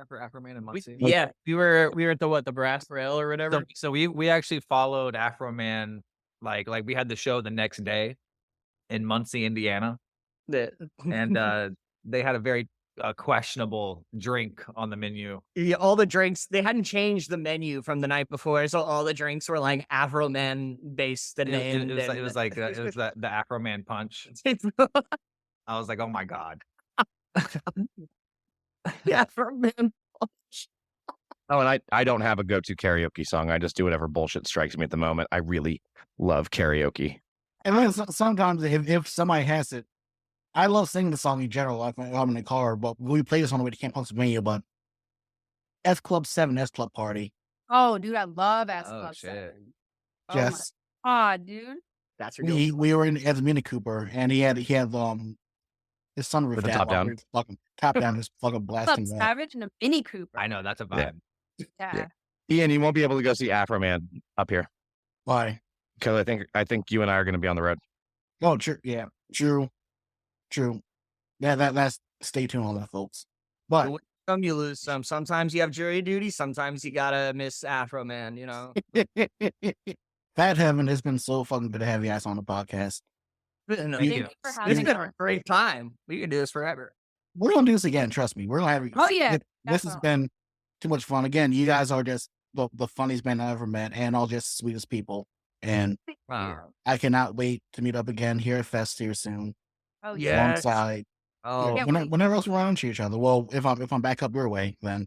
Speaker 6: For Afroman and Muncie.
Speaker 5: Yeah, we were at the Brass Rail or whatever.
Speaker 6: So we actually followed Afroman. Like we had the show the next day in Muncie, Indiana, and they had a very questionable drink on the menu.
Speaker 5: Yeah, all the drinks, they hadn't changed the menu from the night before, so all the drinks were like Afro Man based.
Speaker 6: It was like it was the Afroman punch. I was like, oh my god.
Speaker 5: Afro Man.
Speaker 1: Oh, and I don't have a go-to karaoke song. I just do whatever bullshit strikes me at the moment. I really love karaoke.
Speaker 3: And then sometimes if somebody has it, I love singing the song in general. Like when I'm in the car, but we play this on the way to Camp Pennsylvania. But S Club 7, S Club Party.
Speaker 4: Oh, dude, I love S
Speaker 6: Oh,
Speaker 4: Club
Speaker 6: shit.
Speaker 4: 7. Oh
Speaker 3: Yes,
Speaker 4: my God, dude.
Speaker 5: That's ridiculous.
Speaker 3: we were in as Mini Cooper, and he had his sunroof
Speaker 1: With the top down.
Speaker 3: Top down, just fucking
Speaker 4: Club
Speaker 3: blasting that.
Speaker 4: Savage and a Mini Cooper.
Speaker 6: I know that's a
Speaker 1: Yeah.
Speaker 6: vibe.
Speaker 4: Yeah.
Speaker 1: Ian, you won't be able to go see Afro Man up here
Speaker 3: Why?
Speaker 1: because I think you and I are going to be on the road.
Speaker 3: Oh, true. Yeah, true. That's stay tuned on that, folks. But
Speaker 5: But some you lose some. Sometimes you have jury duty. Sometimes you gotta miss Afro Man. You know.
Speaker 3: Fat Heaven has been so fucking good to have you guys on the podcast.
Speaker 5: No,
Speaker 3: Thank
Speaker 4: you for
Speaker 5: it's
Speaker 4: having
Speaker 5: been
Speaker 4: us.
Speaker 5: a great time. We can do this forever.
Speaker 3: We're gonna do this again. Trust me. We're gonna have.
Speaker 4: Oh, yeah,
Speaker 3: This has
Speaker 4: definitely.
Speaker 3: been too much fun. Again, you guys are just the funniest band I ever met, and all just sweetest people. And
Speaker 5: Wow.
Speaker 3: I cannot wait to meet up again here at Fest here soon,
Speaker 4: Oh,
Speaker 5: Yeah.
Speaker 3: alongside.
Speaker 5: Oh,
Speaker 4: Can't
Speaker 3: Whenever,
Speaker 4: wait.
Speaker 3: whenever else we run into each other. Well, if I'm back up your way, then.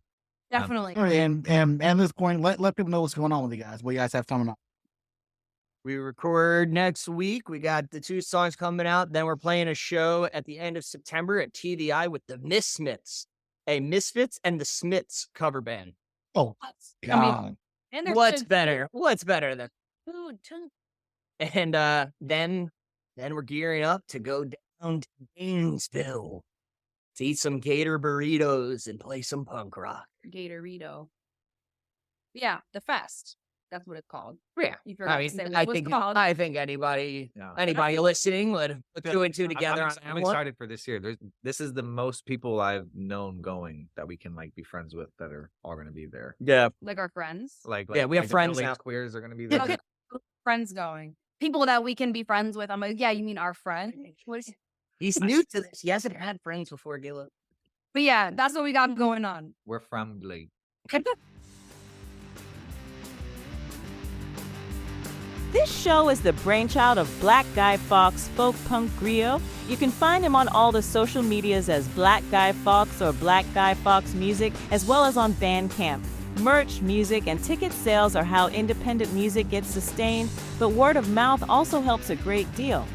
Speaker 4: Definitely.
Speaker 3: All right, and at this point, let people know what's going on with you guys. What you guys have coming up.
Speaker 5: we record next week. We got the 2 songs coming out. Then we're playing a show at the end of September at TVI with the Misfits, a Misfits and the Smiths cover band.
Speaker 3: Oh,
Speaker 4: I mean,
Speaker 3: God.
Speaker 4: and there's
Speaker 5: What's
Speaker 4: good
Speaker 5: better? What's better than?
Speaker 4: food too.
Speaker 5: And then we're gearing up to go down to Gainesville to eat some gator burritos and play some punk rock.
Speaker 4: Gatorito. Yeah, the fest. That's what it's called.
Speaker 5: Yeah,
Speaker 4: You forgot
Speaker 5: I
Speaker 4: to say
Speaker 5: mean,
Speaker 4: what
Speaker 5: I
Speaker 4: it was
Speaker 5: think
Speaker 4: called.
Speaker 5: anybody
Speaker 6: Yeah.
Speaker 5: listening would put 2 and 2 together
Speaker 6: I'm,
Speaker 5: on
Speaker 6: I'm
Speaker 5: that one.
Speaker 6: excited for this year. This is the most people I've known going that we can like be friends with that are all going to be there.
Speaker 5: Yeah,
Speaker 4: Like our friends.
Speaker 6: Like
Speaker 5: Yeah, we have
Speaker 6: the
Speaker 5: friends
Speaker 6: LA
Speaker 5: now.
Speaker 6: Queers are going to be there.
Speaker 4: Okay. Friends going. People that we can be friends with. I'm like, yeah, you mean our friend? What is-
Speaker 5: he's new to this. He hasn't had friends before, Gayla.
Speaker 4: But yeah, that's what we got going on.
Speaker 6: We're friendly.
Speaker 7: This show is the brainchild of Black Guy Fawkes folk punk griot. You can find him on all the social medias as Black Guy Fawkes or Black Guy Fawkes Music, as well as on Bandcamp. Merch, music, and ticket sales are how independent music gets sustained, but word of mouth also helps a great deal.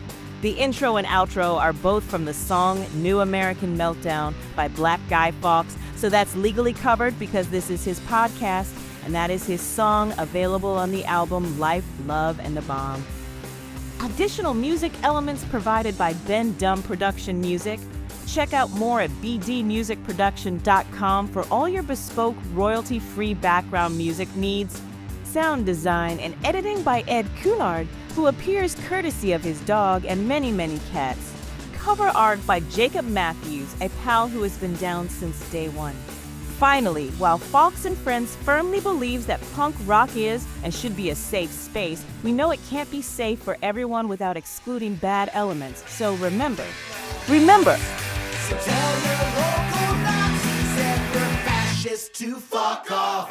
Speaker 7: The intro and outro are both from the song New American Meltdown by Black Guy Fawkes, so that's legally covered because this is his podcast, and that is his song available on the album Life, Love, and the Bomb. Additional music elements provided by Ben Dumb Production Music. Check out more at bdmusicproduction.com for all your bespoke royalty-free background music needs. Sound design and editing by Ed Coulard, who appears courtesy of his dog and many, many cats. Cover art by Jacob Matthews, a pal who has been down since day one. Finally, while Fawkes and Friends firmly believes that punk rock is and should be a safe space, we know it can't be safe for everyone without excluding bad elements. So remember,
Speaker 2: So tell your local Nazis and your fascists to fuck off.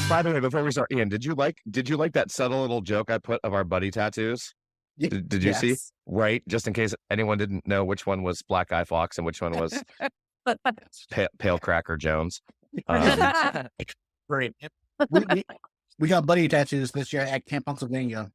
Speaker 1: By the way, before we start, Ian, did you like that subtle little joke I put of our buddy tattoos? Did you see?
Speaker 3: Yes.
Speaker 1: Right, just in case anyone didn't know which one was Black Guy Fawkes and which one was Pale Cracker Jones.
Speaker 5: Great.
Speaker 3: We got buddy tattoos this year at Camp Pennsylvania.